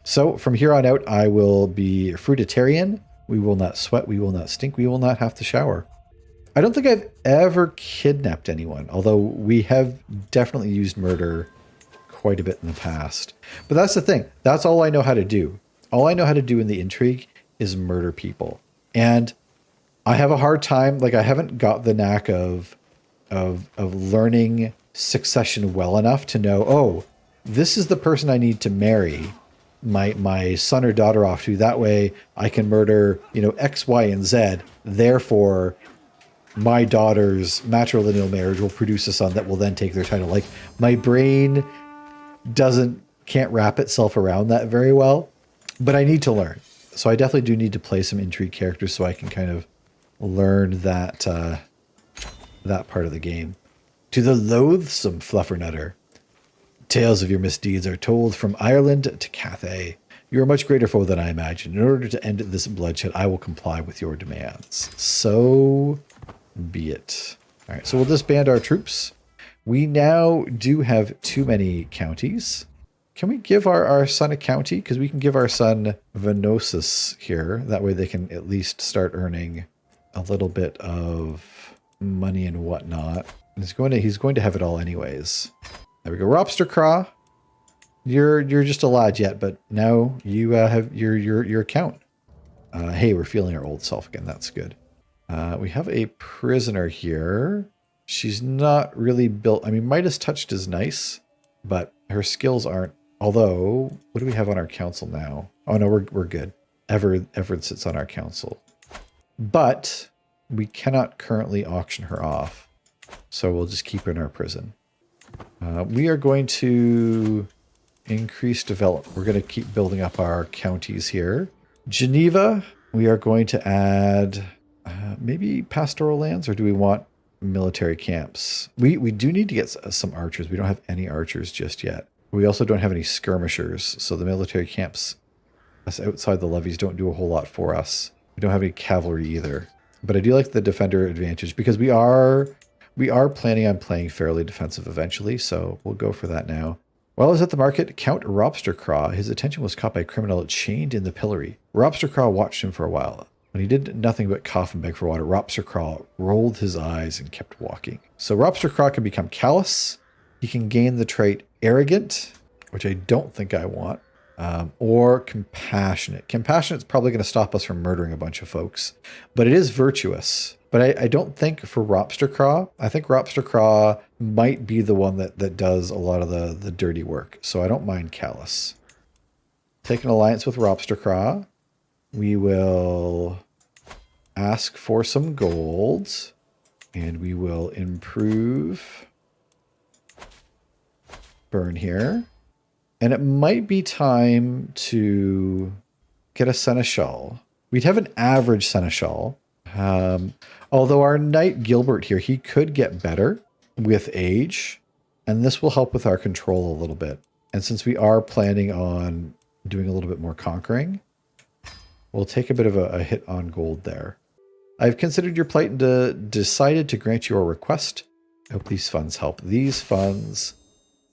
So from here on out, I will be fruitarian. We will not sweat. We will not stink. We will not have to shower. I don't think I've ever kidnapped anyone, although we have definitely used murder quite a bit in the past. But that's the thing. That's all I know how to do. All I know how to do in the intrigue is murder people. And I have a hard time, like I haven't got the knack of learning succession well enough to know, oh, this is the person I need to marry my son or daughter off to. That way I can murder, X, Y, and Z. Therefore, my daughter's matrilineal marriage will produce a son that will then take their title. Like, my brain can't wrap itself around that very well, but I need to learn. So I definitely do need to play some intrigue characters so I can kind of learn that part of the game. To the loathsome fluffernutter. Tales of your misdeeds are told from Ireland to Cathay. You are a much greater foe than I imagined. In order to end this bloodshed, I will comply with your demands. So be it. All right, so we'll disband our troops. We now do have too many counties. Can we give our son a county? Because we can give our son Venosus here. That way they can at least start earning a little bit of money and whatnot. He's going to have it all anyways. There we go. Ropster Craw. You're just a lad yet, but now you have your account. Hey, we're feeling our old self again. That's good. We have a prisoner here. She's not really built. I mean, Midas touched is nice, but her skills aren't. Although, what do we have on our council now? Oh no, we're good. Everard sits on our council, but we cannot currently auction her off, so we'll just keep her in our prison. We are going to increase development. We're going to keep building up our counties here. Geneva, we are going to add maybe pastoral lands, or do we want military camps? We do need to get some archers. We don't have any archers just yet. We also don't have any skirmishers, so the military camps us outside the levies don't do a whole lot for us. We don't have any cavalry either. But I do like the defender advantage because we are planning on playing fairly defensive eventually, so we'll go for that now. While I was at the market, Count Ropstercraw, his attention was caught by a criminal chained in the pillory. Ropstercraw watched him for a while. When he did nothing but cough and beg for water, Ropstercraw rolled his eyes and kept walking. So Ropstercraw can become callous. He can gain the trait arrogant, which I don't think I want, or compassionate. Compassionate's probably going to stop us from murdering a bunch of folks, but it is virtuous. But I don't think for Ropstercraw. I think Ropstercraw might be the one that does a lot of the dirty work. So I don't mind callous. Take an alliance with Ropstercraw. We will ask for some gold. And we will improve burn here. And it might be time to get a seneschal. We'd have an average seneschal. Although our knight Gilbert here, he could get better with age. And this will help with our control a little bit. And since we are planning on doing a little bit more conquering, we'll take a bit of a hit on gold there. I've considered your plight and decided to grant your request. I hope these funds help. These funds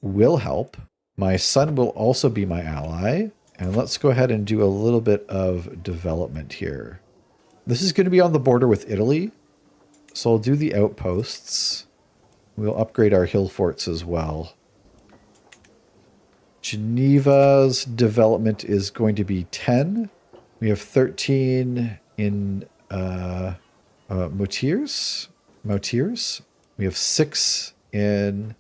will help. My son will also be my ally. And let's go ahead and do a little bit of development here. This is going to be on the border with Italy. So I'll do the outposts. We'll upgrade our hill forts as well. Geneva's development is going to be 10. We have 13 in Moutiers. We have 6 in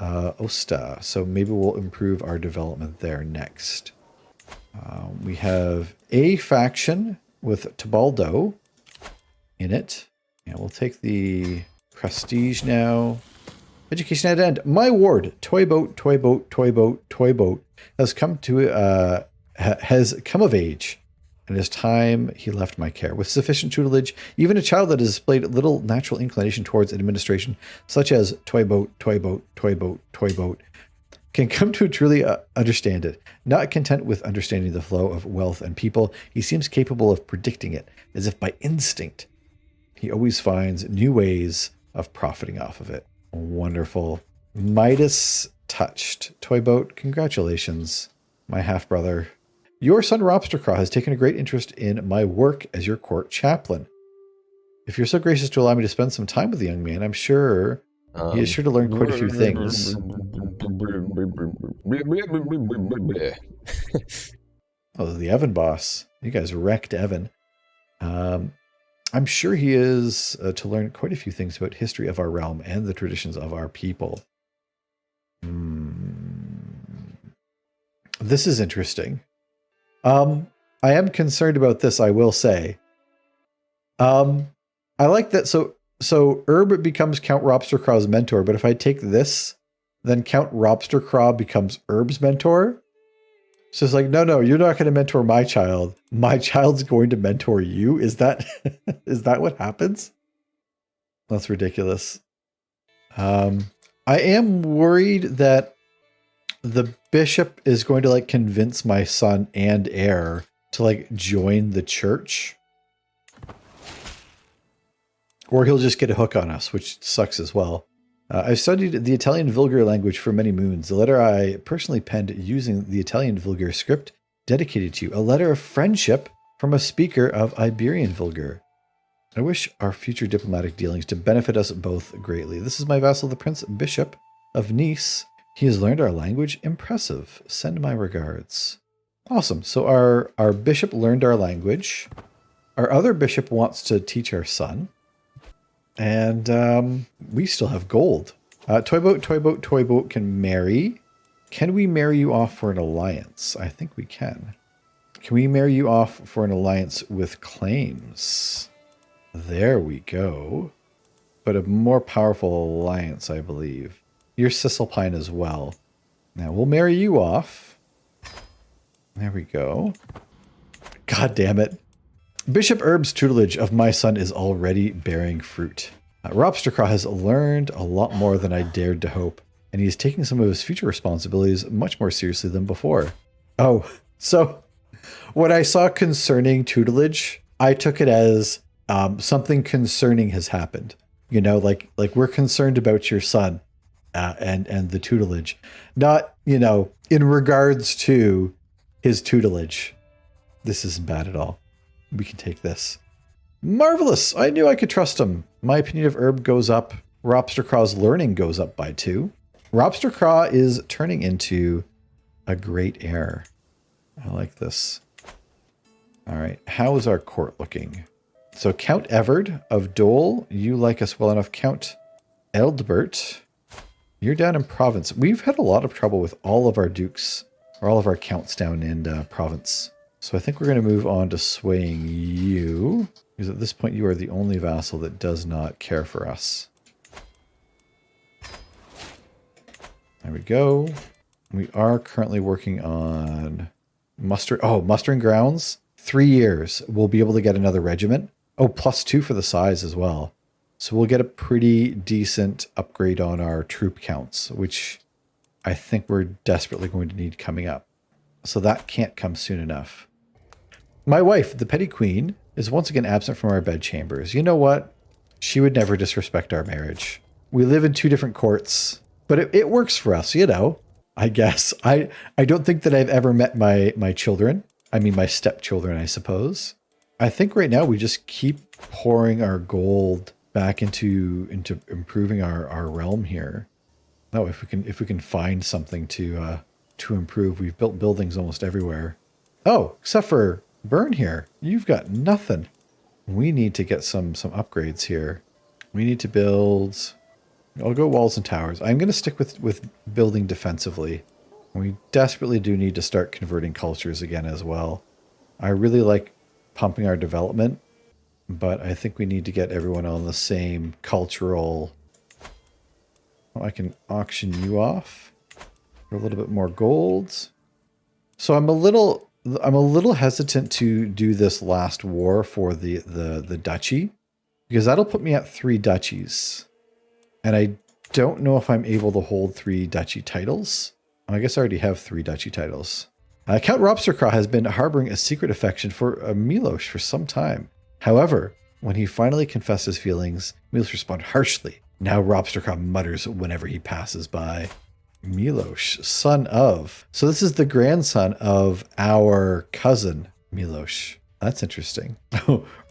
Osta. So maybe we'll improve our development there next. We have a faction with Tebaldo in it. And we'll take the prestige now. Education at end. My ward, toy boat, has come of age. And it is time he left my care. With sufficient tutelage, even a child that has displayed little natural inclination towards administration, such as toy boat, can come to truly understand it. Not content with understanding the flow of wealth and people, he seems capable of predicting it, as if by instinct. He always finds new ways of profiting off of it. Wonderful. Midas touched. Toy boat, congratulations, my half-brother. Your son Robstercraw has taken a great interest in my work as your court chaplain. If you're so gracious to allow me to spend some time with the young man, I'm sure he is sure to learn quite a few things. Oh, the Evan boss. You guys wrecked Evan. I'm sure he is to learn quite a few things about history of our realm and the traditions of our people. This is interesting. I am concerned about this, I will say. I like that. So Herb becomes Count Robstercraw's mentor, but if I take this, then Count Robstercraw becomes Herb's mentor. So it's like, no, you're not going to mentor my child. My child's going to mentor you. Is that is that what happens? That's ridiculous. I am worried that the bishop is going to like convince my son and heir to like join the church. Or he'll just get a hook on us, which sucks as well. I've studied the Italian Vulgar language for many moons. The letter I personally penned using the Italian Vulgar script dedicated to you. A letter of friendship from a speaker of Iberian Vulgar. I wish our future diplomatic dealings to benefit us both greatly. This is my vassal, the Prince Bishop of Nice. He has learned our language. Impressive. Send my regards. Awesome. So our bishop learned our language. Our other bishop wants to teach our son. And we still have gold. Toy boat can marry. Can we marry you off for an alliance? I think we can. Can we marry you off for an alliance with claims? There we go. But a more powerful alliance, I believe. You're Cisalpine as well. Now we'll marry you off. There we go. God damn it. Bishop Herb's tutelage of my son is already bearing fruit. Robstercraw has learned a lot more than I dared to hope, and he is taking some of his future responsibilities much more seriously than before. Oh, so when I saw concerning tutelage, I took it as something concerning has happened. You know, like we're concerned about your son and the tutelage, not, you know, in regards to his tutelage. This isn't bad at all. We can take this. Marvelous. I knew I could trust him. My opinion of Herb goes up. Robstercraw's learning goes up by 2. Robstercraw is turning into a great heir. I like this. All right. How is our court looking? So Count Everard of Dole, you like us well enough. Count Eldbert, you're down in Provence. We've had a lot of trouble with all of our dukes, or all of our counts down in Provence. So I think we're going to move on to swaying you, because at this point you are the only vassal that does not care for us. There we go. We are currently working on mustering grounds. 3 years. We'll be able to get another regiment. Oh, +2 for the size as well. So we'll get a pretty decent upgrade on our troop counts, which I think we're desperately going to need coming up. So that can't come soon enough. My wife, the petty queen, is once again absent from our bedchambers. You know what? She would never disrespect our marriage. We live in 2 different courts, but it works for us, you know, I guess. I don't think that I've ever met my children. I mean, my stepchildren, I suppose. I think right now we just keep pouring our gold back into improving our realm here. Oh, if we can find something to improve. We've built buildings almost everywhere. Oh, except for Burn here. You've got nothing. We need to get some upgrades here. We need to build. I'll go walls and towers. I'm going to stick with building defensively. We desperately do need to start converting cultures again as well. I really like pumping our development, but I think we need to get everyone on the same cultural. Oh, I can auction you off for a little bit more gold. So I'm a little hesitant to do this last war for the duchy, because that'll put me at 3 duchies. And I don't know if I'm able to hold 3 duchy titles. I guess I already have 3 duchy titles. Count Robstercraw has been harboring a secret affection for Milos for some time. However, when he finally confessed his feelings, Milos responded harshly. Now Robstercraw mutters whenever he passes by. Milos, son of. So this is the grandson of our cousin, Milos. That's interesting.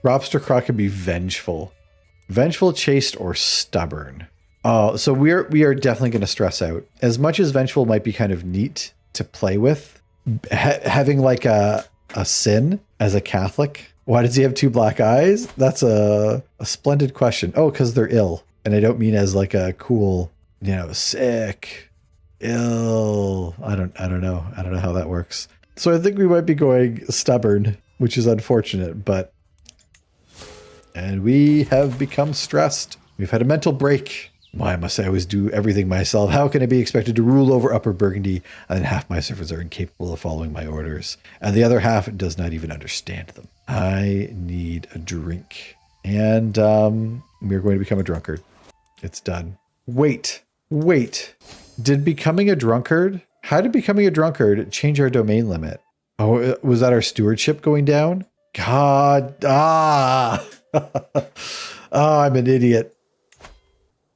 Robstercraw can be vengeful. Vengeful, chaste, or stubborn. Oh, so we are definitely going to stress out. As much as vengeful might be kind of neat to play with, having like a sin as a Catholic. Why does he have 2 black eyes? That's a splendid question. Oh, because they're ill. And I don't mean as like a cool, sick, ill. I don't know. I don't know how that works. So I think we might be going stubborn, which is unfortunate, and we have become stressed. We've had a mental break. Why must I always do everything myself? How can I be expected to rule over Upper Burgundy? And then half my servants are incapable of following my orders, and the other half does not even understand them. I need a drink. And we're going to become a drunkard. It's done. Wait. Did becoming a drunkard? How did becoming a drunkard change our domain limit? Oh, was that our stewardship going down? God. Oh, I'm an idiot.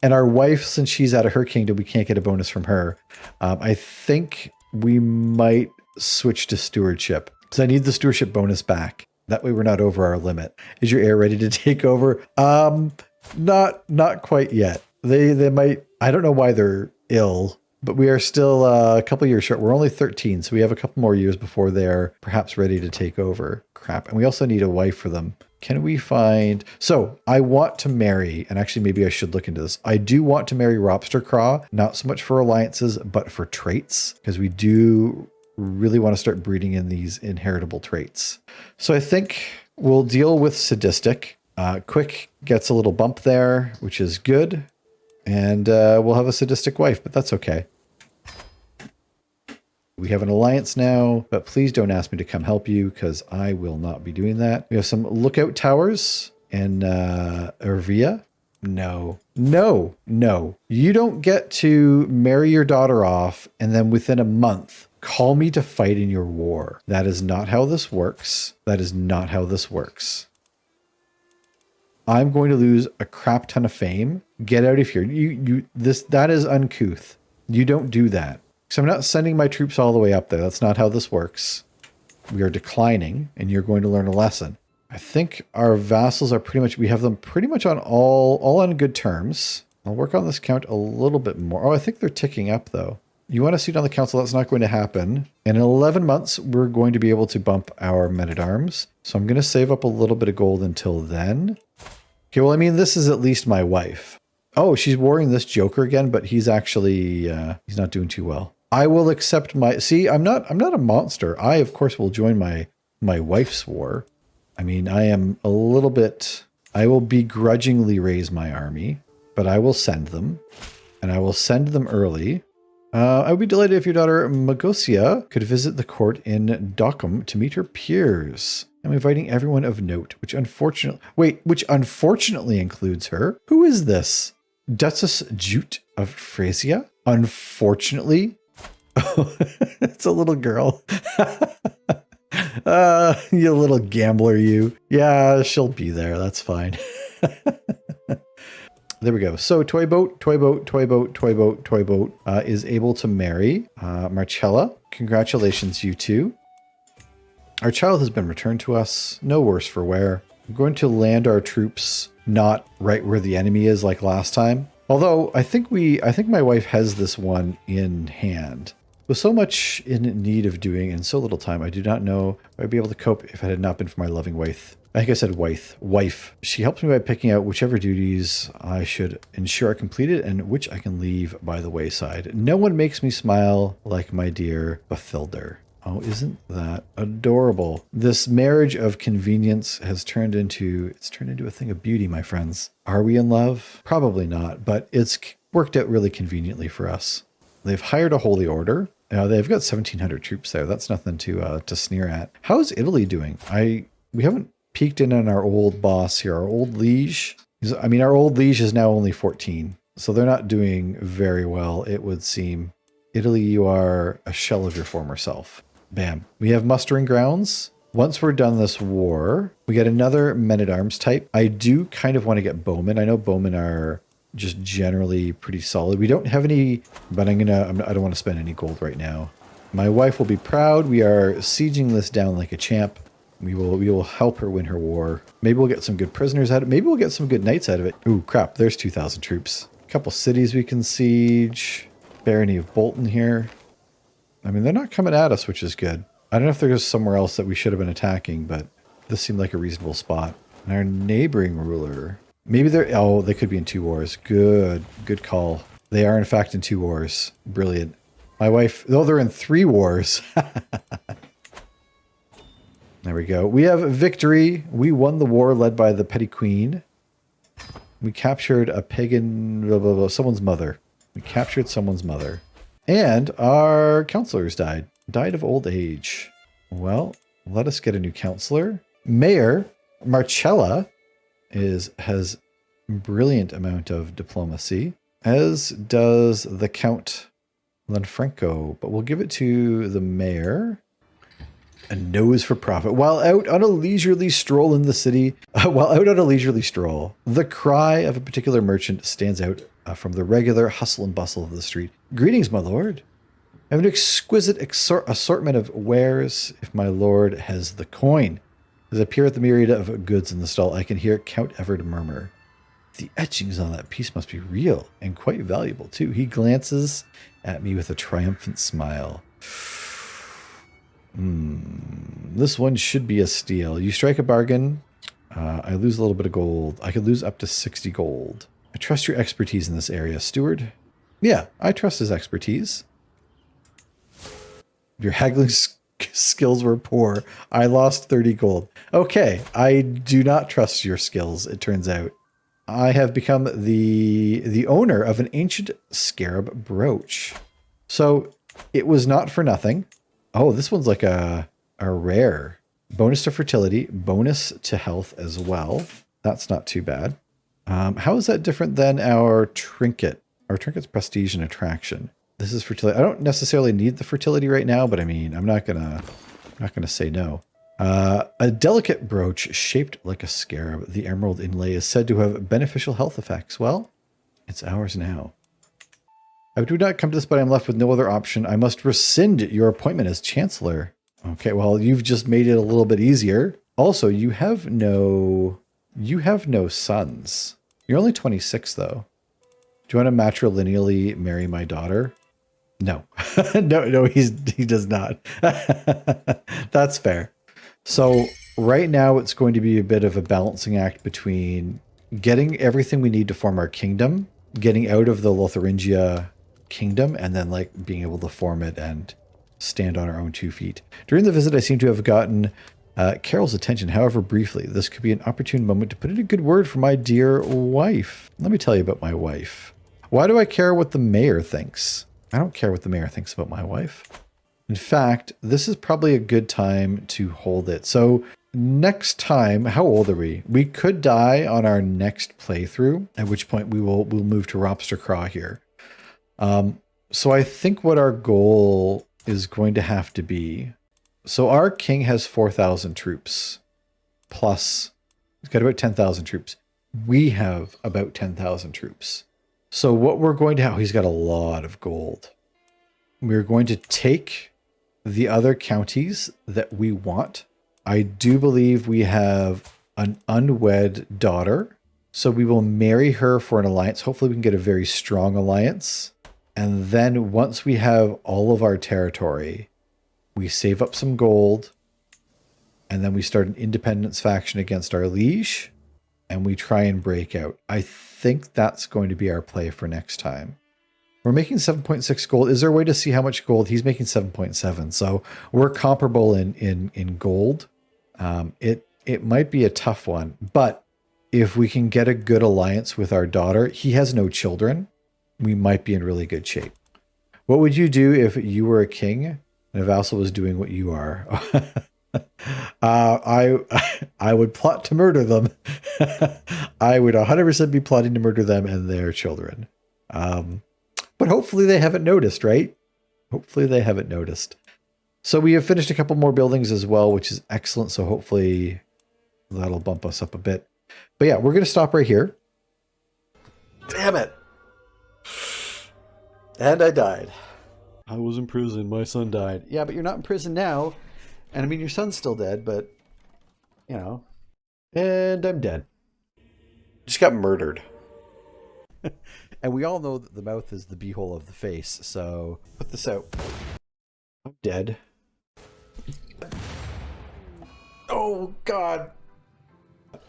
And our wife, since she's out of her kingdom, we can't get a bonus from her. I think we might switch to stewardship, because I need the stewardship bonus back. That way we're not over our limit. Is your heir ready to take over? Not quite yet. They might. I don't know why they're ill, but we are still a couple years short. We're only 13, so we have a couple more years before they're perhaps ready to take over. Crap. And we also need a wife for them. Can we find... So, I want to marry, and actually maybe I should look into this. I do want to marry Robstercraw, not so much for alliances, but for traits, because we do really want to start breeding in these inheritable traits. So I think we'll deal with sadistic. Quick gets a little bump there, which is good. And we'll have a sadistic wife, but that's okay. We have an alliance now, but please don't ask me to come help you, because I will not be doing that. We have some lookout towers in Ervia. No. You don't get to marry your daughter off and then within a month call me to fight in your war. That is not how this works. I'm going to lose a crap ton of fame. Get out of here. That is uncouth. You don't do that. So I'm not sending my troops all the way up there. That's not how this works. We are declining, and you're going to learn a lesson. I think our vassals are we have them pretty much on all on good terms. I'll work on this count a little bit more. Oh, I think they're ticking up though. You want a seat on the council? That's not going to happen. And in 11 months, we're going to be able to bump our men-at-arms. So I'm going to save up a little bit of gold until then. Okay, well, I mean, this is at least my wife. Oh, she's warring this Joker again, but he's actually, he's not doing too well. I will accept see, I'm not a monster. I, of course, will join my my wife's war. I mean, I am a little bit... I will begrudgingly raise my army, but I will send them. And I will send them early. I would be delighted if your daughter Magosia could visit the court in Dockham to meet her peers. I'm inviting everyone of note, which unfortunately includes her. Who is this? Duchess Jute of Frisia? Unfortunately? It's a little girl. You little gambler, you. Yeah, she'll be there. That's fine. There we go. So Toy Boat is able to marry Marcella. Congratulations, you two. Our child has been returned to us. No worse for wear. I'm going to land our troops not right where the enemy is like last time. Although I think my wife has this one in hand. With so much in need of doing in so little time, I do not know if I'd be able to cope if it had not been for my loving wife. I think I said wife. She helps me by picking out whichever duties I should ensure are completed and which I can leave by the wayside. No one makes me smile like my dear Bathilder. Oh, isn't that adorable? This marriage of convenience has turned into a thing of beauty, my friends. Are we in love? Probably not, but it's worked out really conveniently for us. They've hired a holy order. They've got 1,700 troops there. That's nothing to sneer at. How's Italy doing? We haven't peeked in on our old boss here, our old liege. Our old liege is now only 14, so they're not doing very well, it would seem. Italy, you are a shell of your former self. Bam. We have mustering grounds. Once we're done this war, we get another men-at-arms type. I do kind of want to get bowmen. I know bowmen are just generally pretty solid. We don't have any, but I don't want to spend any gold right now. My wife will be proud. We are sieging this down like a champ. We will help her win her war. Maybe we'll get some good prisoners out of it. Maybe we'll get some good knights out of it. Ooh, crap. There's 2,000 troops. A couple cities we can siege. Barony of Bolton here. I mean, they're not coming at us, which is good. I don't know if there's somewhere else that we should have been attacking, but this seemed like a reasonable spot. And our neighboring ruler... Maybe they could be in 2 wars. Good call. They are in fact in 2 wars. Brilliant. My wife, they're in 3 wars. There we go. We have victory. We won the war led by the petty queen. We captured a pagan, someone's mother. We captured someone's mother. And our counselors died of old age. Well, let us get a new counselor. Mayor Marcella has brilliant amount of diplomacy, as does the Count Lanfranco, but we'll give it to the mayor. A nose for profit. While out on a leisurely stroll in the city, the cry of a particular merchant stands out from the regular hustle and bustle of the street. Greetings, my lord. I have an exquisite assortment of wares if my lord has the coin. As I peer at the myriad of goods in the stall, I can hear Count Everett murmur, "The etchings on that piece must be real and quite valuable too." He glances at me with a triumphant smile. This one should be a steal. You strike a bargain. I lose a little bit of gold. I could lose up to 60 gold. I trust your expertise in this area, steward. Yeah, I trust his expertise. Your haggling skills were poor. I lost 30 gold. Okay, I do not trust your skills, it turns out. I have become the owner of an ancient scarab brooch. So it was not for nothing. Oh, this one's like a rare. Bonus to fertility, bonus to health as well. That's not too bad. How is that different than our trinket? Our trinket's prestige and attraction. This is fertility. I don't necessarily need the fertility right now, but I mean, I'm not gonna say no. A delicate brooch shaped like a scarab. The emerald inlay is said to have beneficial health effects. Well, it's ours now. I do not come to this, but I'm left with no other option. I must rescind your appointment as chancellor. Okay, well, you've just made it a little bit easier. Also, you have no sons. You're only 26, though. Do you want to matrilineally marry my daughter? No. no, he does not. That's fair. So right now it's going to be a bit of a balancing act between getting everything we need to form our kingdom, getting out of the Lotharingia kingdom, and then like being able to form it and stand on our own 2 feet. During the visit, I seem to have gotten Carol's attention, however briefly. This could be an opportune moment to put in a good word for my dear wife. Let me tell you about my wife. Why do I care what the mayor thinks? I don't care what the mayor thinks about my wife. In fact, this is probably a good time to hold it. So next time, how old are we? We could die on our next playthrough, at which point we'll move to Ropster Craw here. So I think what our goal is going to have to be... So our king has 4,000 troops, plus he's got about 10,000 troops. We have about 10,000 troops. So what we're going to have, he's got a lot of gold. We're going to take the other counties that we want. I do believe we have an unwed daughter. So we will marry her for an alliance. Hopefully we can get a very strong alliance. And then once we have all of our territory, we save up some gold, and then we start an independence faction against our liege, and we try and break out. I think that's going to be our play for next time. We're making 7.6 gold. Is there a way to see how much gold? He's making 7.7. So we're comparable in gold. It might be a tough one, but if we can get a good alliance with our daughter, he has no children, we might be in really good shape. What would you do if you were a king and a vassal was doing what you are? I would plot to murder them. I would 100% be plotting to murder them and their children. But hopefully they haven't noticed, right? Hopefully they haven't noticed. So we have finished a couple more buildings as well, which is excellent. So hopefully that'll bump us up a bit. But yeah, we're going to stop right here. Damn it. And I died. I was in prison. My son died. Yeah, but you're not in prison now. And I mean, your son's still dead, but, you know. And I'm dead. Just got murdered. And we all know that the mouth is the beehole of the face, so put this out. I'm dead. Oh, God.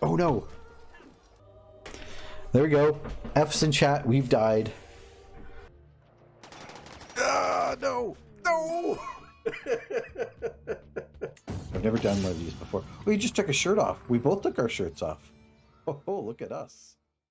Oh, no. There we go. F's in chat. We've died. Ah, no. No. I've never done one of these before. We just took a shirt off. We both took our shirts off. Oh, look at us.